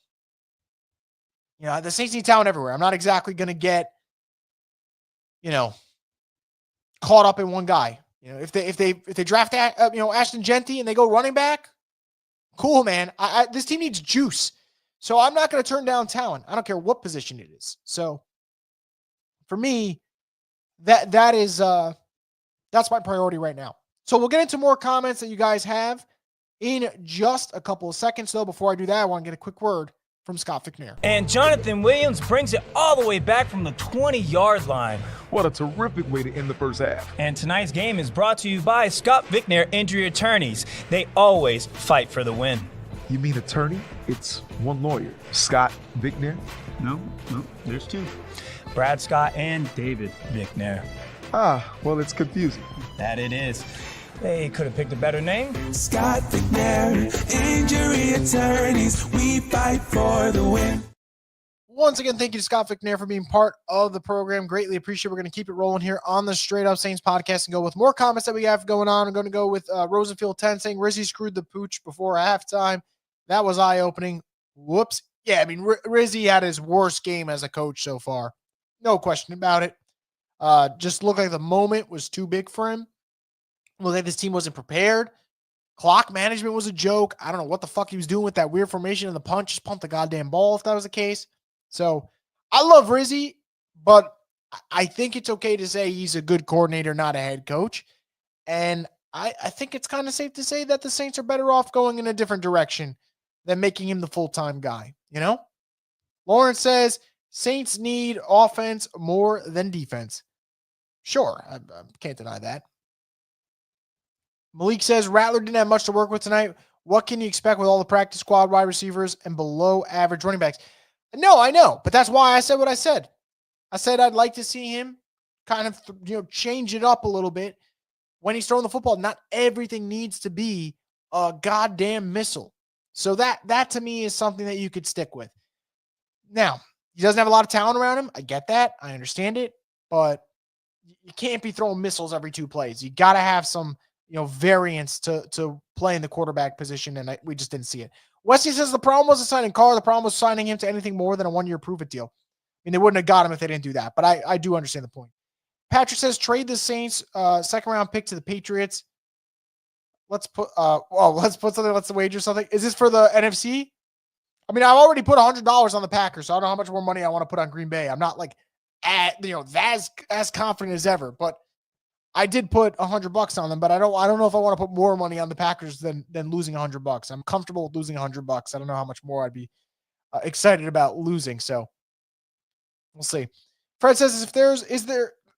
you know, the Saints need talent everywhere. I'm not exactly going to get, you know, caught up in one guy. You know, if they draft Ashton Genty and they go running back, cool, man. This team needs juice. So I'm not going to turn down talent. I don't care what position it is. So for me, that is that's my priority right now. So we'll get into more comments that you guys have in just a couple of seconds, though. Before I do that, I want to get a quick word from Scott Fickner. And Jonathan Williams brings it all the way back from the 20-yard line. What a terrific way to end the first half. And tonight's game is brought to you by Scott Fickner Injury Attorneys. They always fight for the win. You mean attorney? It's one lawyer. Scott Fickner? No, there's 2. Brad Scott and David Fickner. Well, it's confusing. That it is. They could have picked a better name. Scott Fickner, Injury Attorneys, we fight for the win. Once again, thank you to Scott Fickner for being part of the program. Greatly appreciate it. We're going to keep it rolling here on the Straight Up Saints podcast and go with more comments that we have going on. I'm going to go with Rosenfield 10 saying Rizzy screwed the pooch before halftime. That was eye-opening. Whoops. Yeah, I mean, Rizzy had his worst game as a coach so far. No question about it. Just looked like the moment was too big for him. Looked like this team wasn't prepared. Clock management was a joke. I don't know what the fuck he was doing with that weird formation in the punch. Just pump the goddamn ball if that was the case. So I love Rizzy, but I think it's okay to say he's a good coordinator, not a head coach. And I think it's kind of safe to say that the Saints are better off going in a different direction than making him the full-time guy, you know? Lawrence says Saints need offense more than defense. Sure, I can't deny that. Malik says Rattler didn't have much to work with tonight. What can you expect with all the practice squad wide receivers and below average running backs? No, I know, but that's why I said what I said. I said I'd like to see him kind of change it up a little bit when he's throwing the football. Not everything needs to be a goddamn missile. So that to me is something that you could stick with. Now, he doesn't have a lot of talent around him. I get that. I understand it, but you can't be throwing missiles every 2 plays. You got to have some variance to play in the quarterback position, and we just didn't see it. Wesley says the problem wasn't signing Carr. The problem was signing him to anything more than a 1-year prove-it deal. I mean, they wouldn't have got him if they didn't do that, but I do understand the point. Patrick says trade the Saints second-round pick to the Patriots. Let's put something. Let's wager something. Is this for the NFC? I mean, I've already put $100 on the Packers, so I don't know how much more money I want to put on Green Bay. I'm not like as confident as ever, but I did put $100 on them, but I don't know if I want to put more money on the Packers than losing $100. I'm comfortable with losing $100. I don't know how much more I'd be excited about losing. So we'll see. Fred says,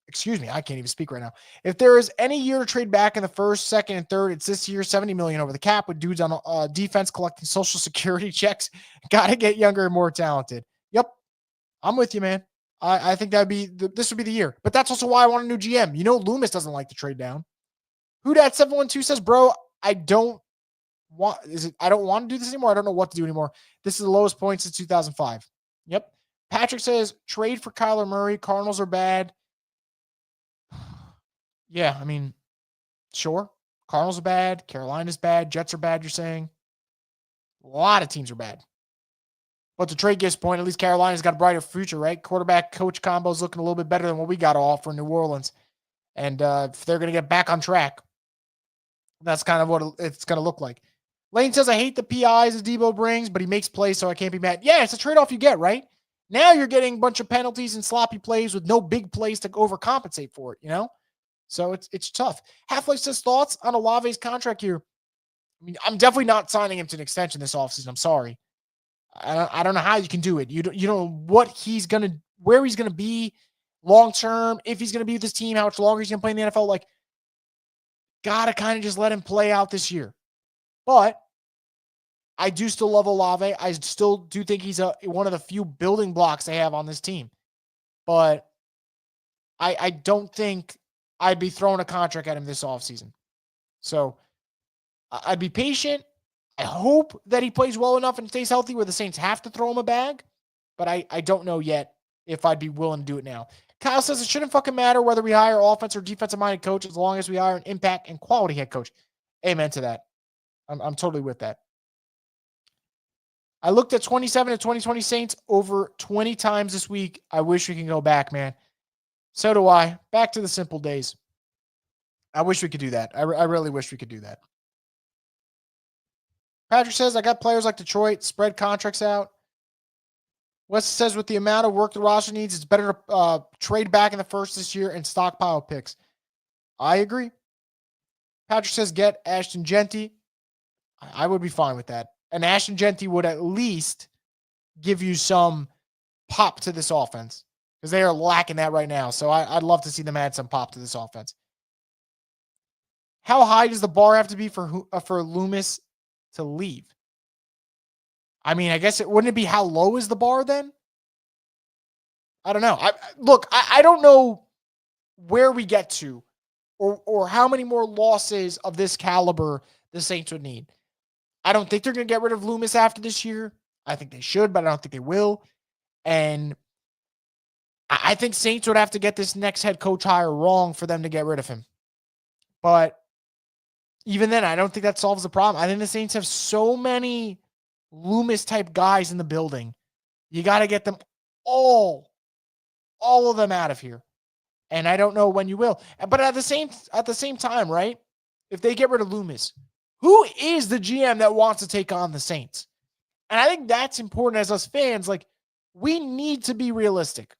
excuse me, I can't even speak right now. If there is any year to trade back in the first, second, and third, it's this year, 70 million over the cap with dudes on defense collecting social security checks. Got to get younger and more talented. Yep. I'm with you, man. I think this would be the year. But that's also why I want a new GM. You know, Loomis doesn't like to trade down. Who dat 712 says, bro, I don't want to do this anymore. I don't know what to do anymore. This is the lowest point since 2005. Yep. Patrick says, trade for Kyler Murray. Cardinals are bad. Yeah, I mean, sure. Cardinals are bad. Carolina's bad. Jets are bad, you're saying. A lot of teams are bad. But to trade gives point, at least Carolina's got a brighter future, right? Quarterback coach combo is looking a little bit better than what we got to offer in New Orleans. And if they're going to get back on track, that's kind of what it's going to look like. Lane says, I hate the PIs that Debo brings, but he makes plays, so I can't be mad. Yeah, it's a trade-off you get, right? Now you're getting a bunch of penalties and sloppy plays with no big plays to overcompensate for it, you know? So it's tough. Half-Life says, thoughts on Olave's contract here? I mean, I'm definitely not signing him to an extension this offseason. I'm sorry. I don't know how you can do it. You don't know where he's gonna be long term, if he's gonna be with this team, how much longer he's gonna play in the NFL. Like, gotta kind of just let him play out this year. But I do still love Olave. I still do think he's one of the few building blocks they have on this team. But I don't think I'd be throwing a contract at him this offseason. So I'd be patient. I hope that he plays well enough and stays healthy where the Saints have to throw him a bag, but I don't know yet if I'd be willing to do it now. Kyle says it shouldn't fucking matter whether we hire offense or defensive-minded coach as long as we hire an impact and quality head coach. Amen to that. I'm totally with that. I looked at 27 and 2020 Saints over 20 times this week. I wish we can go back, man. So do I. Back to the simple days. I wish we could do that. I really wish we could do that. Patrick says, I got players like Detroit, spread contracts out. Wes says, with the amount of work the roster needs, it's better to trade back in the first this year and stockpile picks. I agree. Patrick says, get Ashton Genty. I would be fine with that. And Ashton Genty would at least give you some pop to this offense because they are lacking that right now. So I'd love to see them add some pop to this offense. How high does the bar have to be for Loomis to leave? I mean, I guess wouldn't it be how low is the bar then? I don't know. I don't know where we get to or how many more losses of this caliber the Saints would need. I don't think they're going to get rid of Loomis after this year. I think they should, but I don't think they will. And I think Saints would have to get this next head coach hire wrong for them to get rid of him. But even then, I don't think that solves the problem. I think the Saints have so many Loomis-type guys in the building. You got to get them all of them out of here. And I don't know when you will. But at the same time, right? If they get rid of Loomis, who is the GM that wants to take on the Saints? And I think that's important as us fans. Like, we need to be realistic.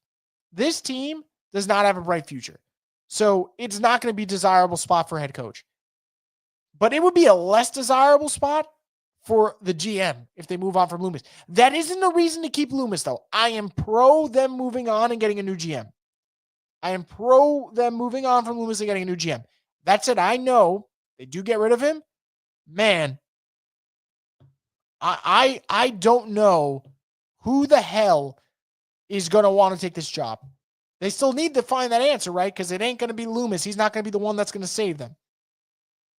This team does not have a bright future. So it's not going to be a desirable spot for a head coach. But it would be a less desirable spot for the GM if they move on from Loomis. That isn't a reason to keep Loomis, though. I am pro them moving on and getting a new GM. I am pro them moving on from Loomis and getting a new GM. That said, I know they do get rid of him. Man, I don't know who the hell is going to want to take this job. They still need to find that answer, right? Because it ain't going to be Loomis. He's not going to be the one that's going to save them.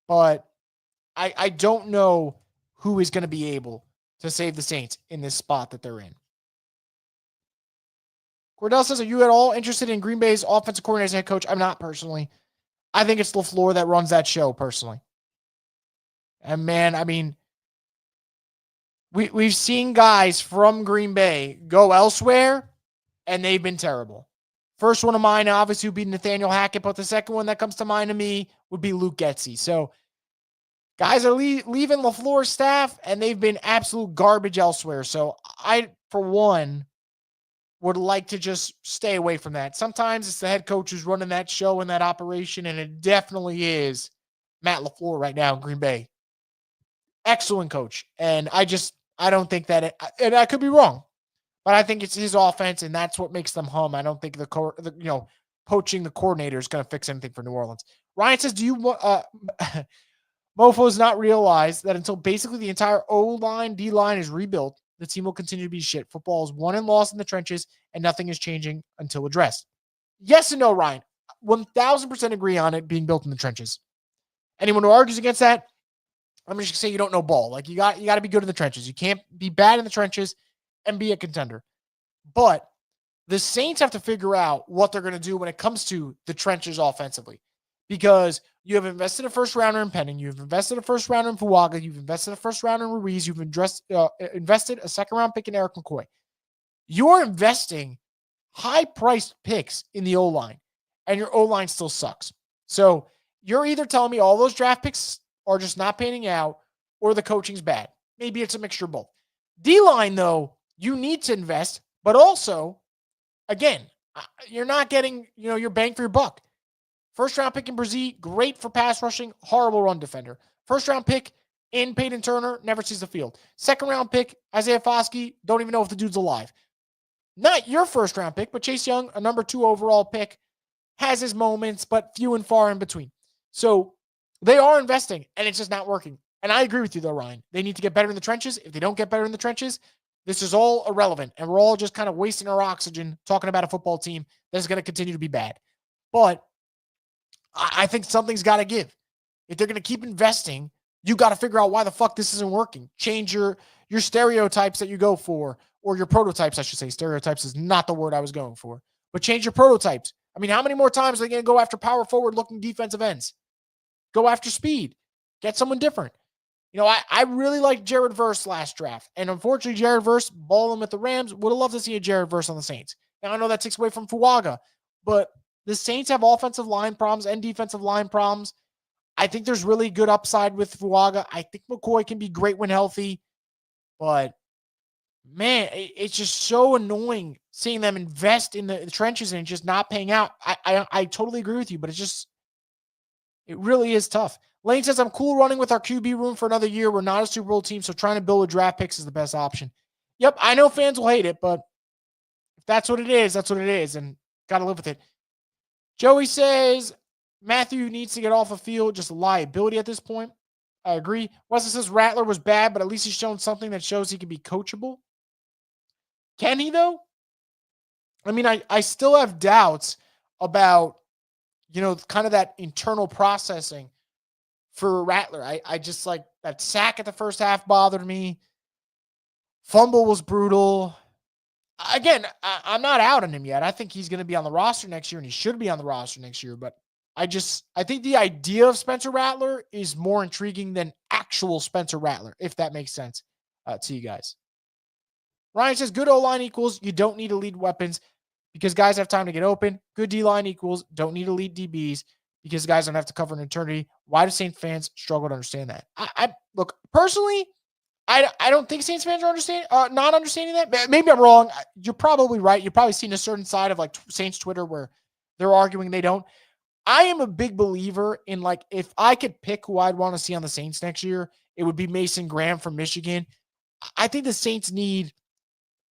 But I don't know who is going to be able to save the Saints in this spot that they're in. Cordell says, are you at all interested in Green Bay's offensive coordinator as head coach? I'm not personally. I think it's LaFleur that runs that show personally. And man, I mean, we've seen guys from Green Bay go elsewhere, and they've been terrible. First one of mine, obviously, would be Nathaniel Hackett, but the second one that comes to mind to me would be Luke Getsy. So guys are leaving LaFleur's staff, and they've been absolute garbage elsewhere. So I, for one, would like to just stay away from that. Sometimes it's the head coach who's running that show and that operation, and it definitely is Matt LaFleur right now in Green Bay. Excellent coach. And I don't think that and I could be wrong, But I think it's his offense, and that's what makes them hum. I don't think poaching the coordinator is going to fix anything for New Orleans. Ryan says, do you Mofo's not realize that until basically the entire O-line, D-line is rebuilt, the team will continue to be shit. Football is won and lost in the trenches, and nothing is changing until addressed. Yes and no, Ryan. 1,000% agree on it being built in the trenches. Anyone who argues against that, I'm just going to say you don't know ball. Like, you got to be good in the trenches. You can't be bad in the trenches and be a contender. But the Saints have to figure out what they're going to do when it comes to the trenches offensively, because you have invested a first rounder in Penning, you've invested a first rounder in Fuaga, you've invested a first rounder in Ruiz, you've invested a second round pick in Eric McCoy. You're investing high priced picks in the O-line, and your O-line still sucks. So you're either telling me all those draft picks are just not panning out, or the coaching's bad. Maybe it's a mixture of both. D-line, though, you need to invest, but also, again, you're not getting, your bang for your buck. First round pick in Brzee, great for pass rushing, horrible run defender. First round pick in Peyton Turner, never sees the field. Second round pick, Isaiah Foskey, don't even know if the dude's alive. Not your first round pick, but Chase Young, a number 2 overall pick, has his moments, but few and far in between. So they are investing, and it's just not working. And I agree with you, though, Ryan. They need to get better in the trenches. If they don't get better in the trenches, this is all irrelevant, and we're all just kind of wasting our oxygen talking about a football team that is going to continue to be bad. But I think something's got to give. If they're going to keep investing, you got to figure out why the fuck this isn't working. Change your stereotypes that you go for, or your prototypes, I should say. Stereotypes is not the word I was going for. But change your prototypes. I mean, how many more times are they going to go after power forward-looking defensive ends? Go after speed. Get someone different. I really liked Jared Verse last draft. And unfortunately, Jared Verse balling with the Rams. Would have loved to see a Jared Verse on the Saints. Now, I know that takes away from Fuaga, but the Saints have offensive line problems and defensive line problems. I think there's really good upside with Fuaga. I think McCoy can be great when healthy. But, man, it's just so annoying seeing them invest in the trenches and just not paying out. I totally agree with you, but it really is tough. Lane says, I'm cool running with our QB room for another year. We're not a Super Bowl team, so trying to build a draft picks is the best option. Yep, I know fans will hate it, but if that's what it is, that's what it is, and got to live with it. Joey says, Matthew needs to get off the field, just a liability at this point. I agree. Wesley says, Rattler was bad, but at least he's shown something that shows he can be coachable. Can he, though? I mean, I still have doubts about, kind of that internal processing for Rattler. I just like that sack at the first half bothered me. Fumble was brutal. Again, I'm not out on him yet. I think he's going to be on the roster next year, and he should be on the roster next year. But I think the idea of Spencer Rattler is more intriguing than actual Spencer Rattler, if that makes sense to you guys. Ryan says, good O-line equals you don't need elite weapons because guys have time to get open. Good D-line equals don't need elite DBs because guys don't have to cover an eternity. Why do Saints fans struggle to understand that? I look, personally, I don't think Saints fans are not understanding that. Maybe I'm wrong. You're probably right. You've probably seen a certain side of like Saints Twitter where they're arguing they don't. I am a big believer in, like, if I could pick who I'd want to see on the Saints next year, it would be Mason Graham from Michigan. I think the Saints need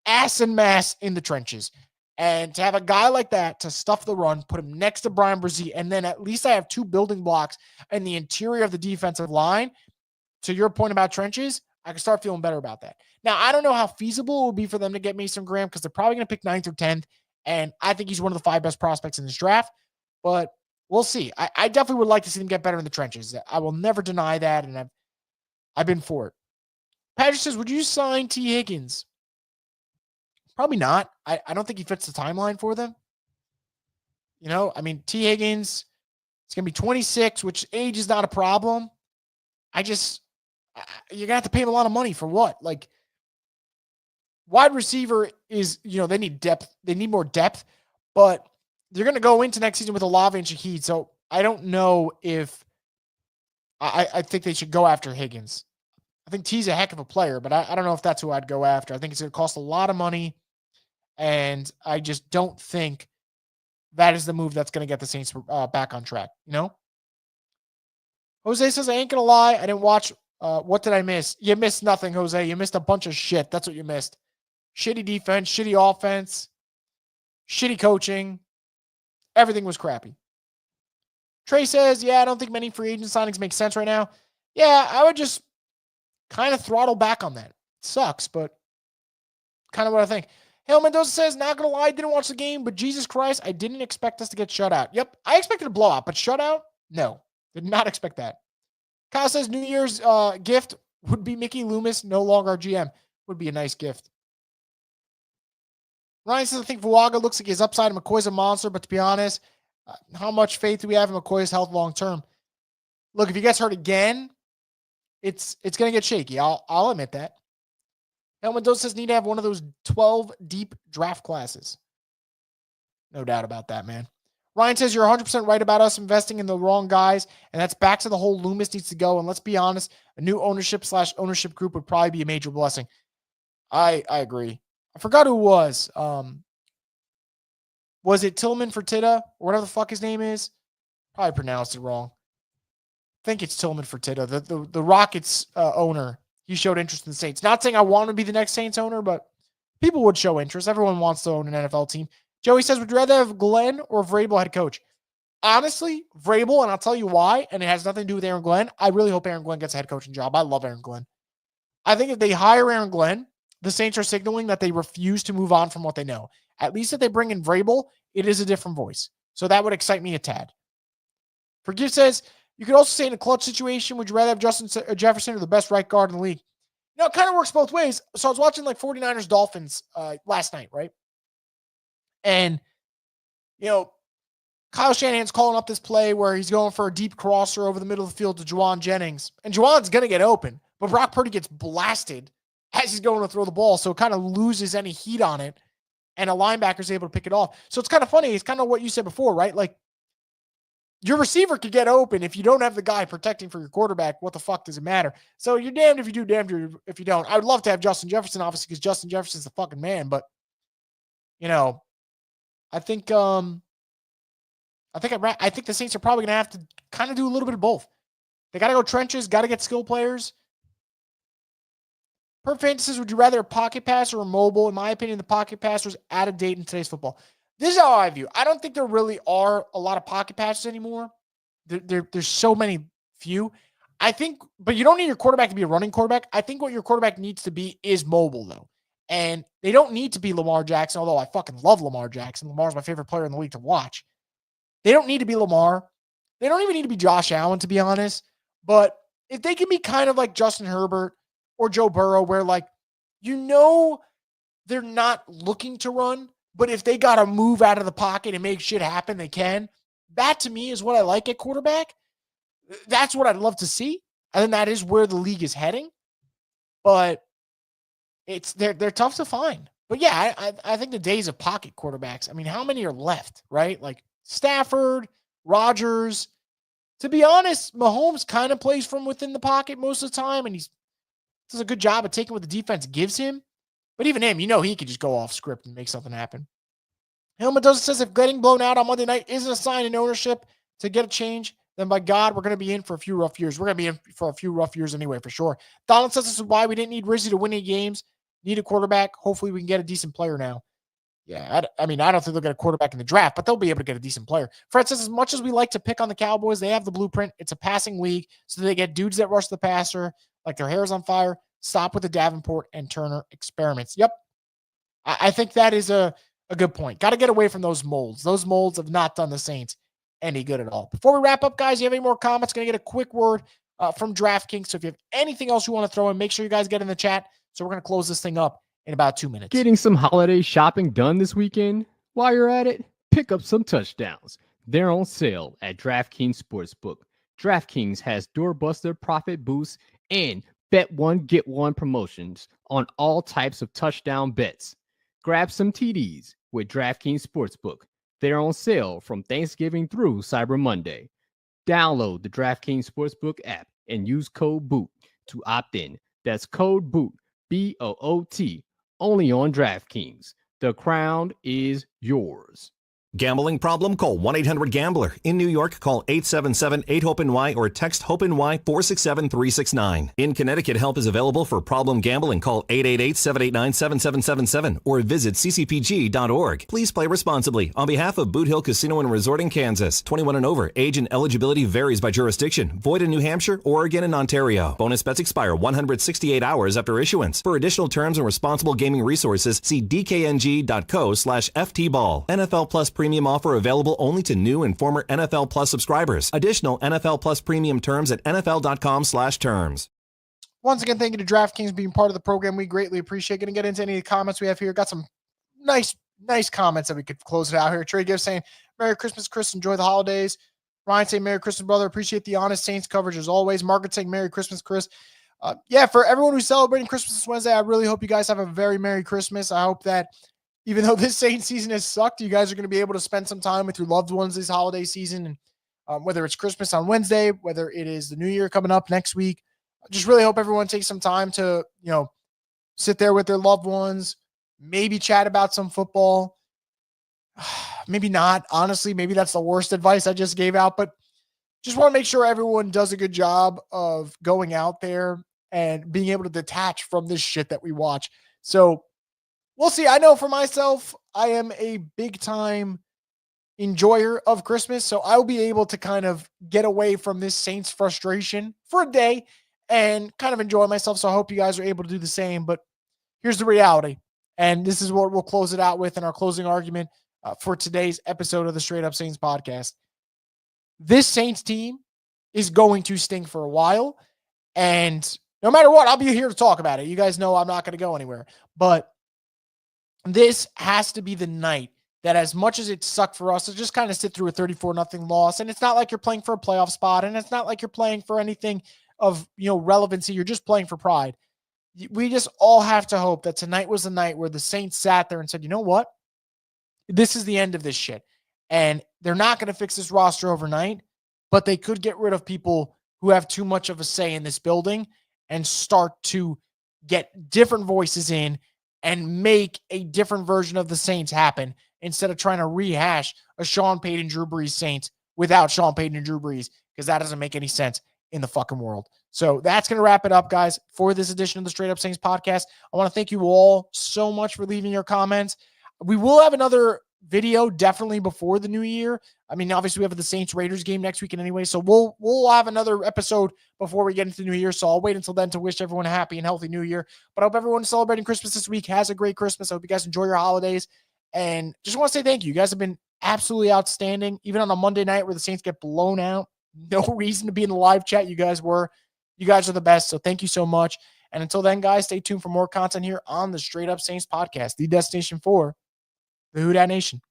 ass and mass in the trenches. And to have a guy like that to stuff the run, put him next to Brian Brzee, and then at least I have 2 building blocks in the interior of the defensive line. To your point about trenches, I can start feeling better about that. Now, I don't know how feasible it will be for them to get Mason Graham because they're probably going to pick 9th or 10th, and I think he's one of the 5 best prospects in this draft. But we'll see. I definitely would like to see them get better in the trenches. I will never deny that, and I've been for it. Patrick says, would you sign T. Higgins? Probably not. I don't think he fits the timeline for them. I mean, T. Higgins, it's going to be 26, which age is not a problem. You're going to have to pay him a lot of money for what? Like, wide receiver is, they need depth. They need more depth, but they're going to go into next season with Olave and Shaheed. So I don't know if I think they should go after Higgins. I think T's a heck of a player, but I don't know if that's who I'd go after. I think it's going to cost a lot of money, and I just don't think that is the move that's going to get the Saints back on track, Jose says, I ain't going to lie. I didn't watch. What did I miss? You missed nothing, Jose. You missed a bunch of shit. That's what you missed. shitty defense, shitty offense, shitty coaching. Everything was crappy. Trey says, yeah, I don't think many free agent signings make sense right now. Yeah, I would just kind of throttle back on that. It sucks, but kind of what I think. Hale Mendoza says, not going to lie, didn't watch the game, but Jesus Christ, I didn't expect us to get shut out. Yep, I expected a blowout, but shutout? No, did not expect that. Kyle says, New Year's gift would be Mickey Loomis, no longer our GM. Would be a nice gift. Ryan says, I think Vuaga looks like his upside, and McCoy's a monster, but to be honest, how much faith do we have in McCoy's health long term? Look, if he gets hurt again, it's going to get shaky. I'll admit that. El Mendoza says need to have one of those 12 deep draft classes. No doubt about that, man. Ryan says you're 100% right about us investing in the wrong guys, and that's back to the whole Loomis needs to go. And let's be honest, a new ownership group would probably be a major blessing. I agree. I forgot who it was. Was it Tillman Fertitta or whatever the fuck his name is? Probably pronounced it wrong. I think it's Tillman Fertitta, the Rockets owner. He showed interest in the Saints. Not saying I want to be the next Saints owner, but people would show interest. Everyone wants to own an NFL team. Joey says, would you rather have Glenn or Vrabel head coach? Honestly, Vrabel, and I'll tell you why, and it has nothing to do with Aaron Glenn. I really hope Aaron Glenn gets a head coaching job. I love Aaron Glenn. I think if they hire Aaron Glenn, the Saints are signaling that they refuse to move on from what they know. At least if they bring in Vrabel, it is a different voice. So that would excite me a tad. Forgive says, you could also say in a clutch situation, would you rather have Justin Jefferson or the best right guard in the league? You know, it kind of works both ways. So I was watching like 49ers Dolphins last night, right? And, you know, Kyle Shanahan's calling up this play where he's going for a deep crosser over the middle of the field to Juwan Jennings. And Juwan's going to get open, but Brock Purdy gets blasted as he's going to throw the ball. So it kind of loses any heat on it. And a linebacker's able to pick it off. So it's kind of funny. It's kind of what you said before, right? Like, your receiver could get open. If you don't have the guy protecting for your quarterback, what the fuck does it matter? So you're damned if you do, damned if you don't. I would love to have Justin Jefferson, obviously, because Justin Jefferson's the fucking man. But, you know, I think the Saints are probably going to have to kind of do a little bit of both. They got to go trenches, got to get skill players. Per Fantasy, would you rather a pocket passer or mobile? In my opinion, the pocket passer is out of date in today's football. This is how I view. I don't think there really are a lot of pocket passes anymore. There's so many few. I think, but you don't need your quarterback to be a running quarterback. I think what your quarterback needs to be is mobile, though. And they don't need to be Lamar Jackson, although I fucking love Lamar Jackson. Lamar's my favorite player in the league to watch. They don't need to be Lamar. They don't even need to be Josh Allen, to be honest. But if they can be kind of like Justin Herbert or Joe Burrow, where, like, you know, they're not looking to run, but if they got to move out of the pocket and make shit happen, they can. That, to me, is what I like at quarterback. That's what I'd love to see. I think that is where the league is heading. But they're tough to find. But, yeah, I think the days of pocket quarterbacks, I mean, how many are left, right? Like Stafford, Rodgers. To be honest, Mahomes kind of plays from within the pocket most of the time, and he does a good job of taking what the defense gives him. But even him, you know, he could just go off script and make something happen. Hale Mendoza says if getting blown out on Monday night isn't a sign in ownership to get a change, then by God, we're going to be in for a few rough years. We're going to be in for a few rough years anyway, for sure. Donald says this is why we didn't need Rizzy to win any games. Need a quarterback. Hopefully we can get a decent player now. Yeah, I mean, I don't think they'll get a quarterback in the draft, but they'll be able to get a decent player. Fred says as much as we like to pick on the Cowboys, they have the blueprint. It's a passing league, so they get dudes that rush the passer, like their hair's on fire. Stop with the Davenport and Turner experiments. Yep. I think that is a good point. Got to get away from those molds. Those molds have not done the Saints any good at all. Before we wrap up, guys, you have any more comments? Going to get a quick word from DraftKings. So if you have anything else you want to throw in, make sure you guys get in the chat. So we're going to close this thing up in about 2 minutes. Getting some holiday shopping done this weekend? While you're at it, pick up some touchdowns. They're on sale at DraftKings Sportsbook. DraftKings has doorbuster profit boosts and bet one, get one promotions on all types of touchdown bets. Grab some TDs with DraftKings Sportsbook. They're on sale from Thanksgiving through Cyber Monday. Download the DraftKings Sportsbook app and use code BOOT to opt in. That's code BOOT, B-O-O-T, only on DraftKings. The crown is yours. Gambling problem? Call 1-800-GAMBLER. In New York, call 877-8-HOPE-NY or text HOPE-NY 467-369. In Connecticut, help is available for problem gambling. Call 888-789-7777 or visit ccpg.org. Please play responsibly. On behalf of Boot Hill Casino and Resort in Kansas, 21 and over. Age and eligibility varies by jurisdiction. Void in New Hampshire, Oregon, and Ontario. Bonus bets expire 168 hours after issuance. For additional terms and responsible gaming resources, see dkng.co/ftball. NFL Plus Premium offer available only to new and former NFL Plus subscribers. Additional NFL Plus Premium terms at nfl.com/terms. Once again, thank you to DraftKings being part of the program. We greatly appreciate it. Going to get into any of the comments we have here. Got some nice comments that we could close it out here. Trey Gibbs saying, Merry Christmas, Chris. Enjoy the holidays. Ryan saying, Merry Christmas, brother. Appreciate the honest Saints coverage as always. Margaret saying, Merry Christmas, Chris. For everyone who's celebrating Christmas this Wednesday, I really hope you guys have a very Merry Christmas. I hope that even though this Saints season has sucked, you guys are going to be able to spend some time with your loved ones this holiday season. And whether it's Christmas on Wednesday, whether it is the New Year coming up next week, I just really hope everyone takes some time to, sit there with their loved ones, maybe chat about some football. Maybe not. Honestly, maybe that's the worst advice I just gave out, but just want to make sure everyone does a good job of going out there and being able to detach from this shit that we watch. So we'll see. I know for myself, I am a big time enjoyer of Christmas. So I'll be able to kind of get away from this Saints frustration for a day and kind of enjoy myself. So I hope you guys are able to do the same. But here's the reality. And this is what we'll close it out with in our closing argument for today's episode of the Straight Up Saints podcast. This Saints team is going to stink for a while. And no matter what, I'll be here to talk about it. You guys know I'm not going to go anywhere. But this has to be the night that, as much as it sucked for us to just kind of sit through a 34-0 loss, and it's not like you're playing for a playoff spot, and it's not like you're playing for anything of, relevancy. You're just playing for pride. We just all have to hope that tonight was the night where the Saints sat there and said, you know what? This is the end of this shit. And they're not going to fix this roster overnight, but they could get rid of people who have too much of a say in this building and start to get different voices in and make a different version of the Saints happen instead of trying to rehash a Sean Payton, Drew Brees Saints without Sean Payton and Drew Brees, because that doesn't make any sense in the fucking world. So that's going to wrap it up, guys, for this edition of the Straight Up Saints podcast. I want to thank you all so much for leaving your comments. We will have another video definitely before the new year. I mean, obviously we have the Saints Raiders game next weekend anyway, so we'll have another episode before we get into the new year. So I'll wait until then to wish everyone a happy and healthy new year. But I hope everyone celebrating Christmas this week has a great Christmas. I hope you guys enjoy your holidays, and just want to say thank you. You guys have been absolutely outstanding, even on a Monday night where the Saints get blown out. No reason to be in the live chat. You guys are the best. So thank you so much. And until then, guys, stay tuned for more content here on the Straight Up Saints podcast, the destination for the Who Dat Nation.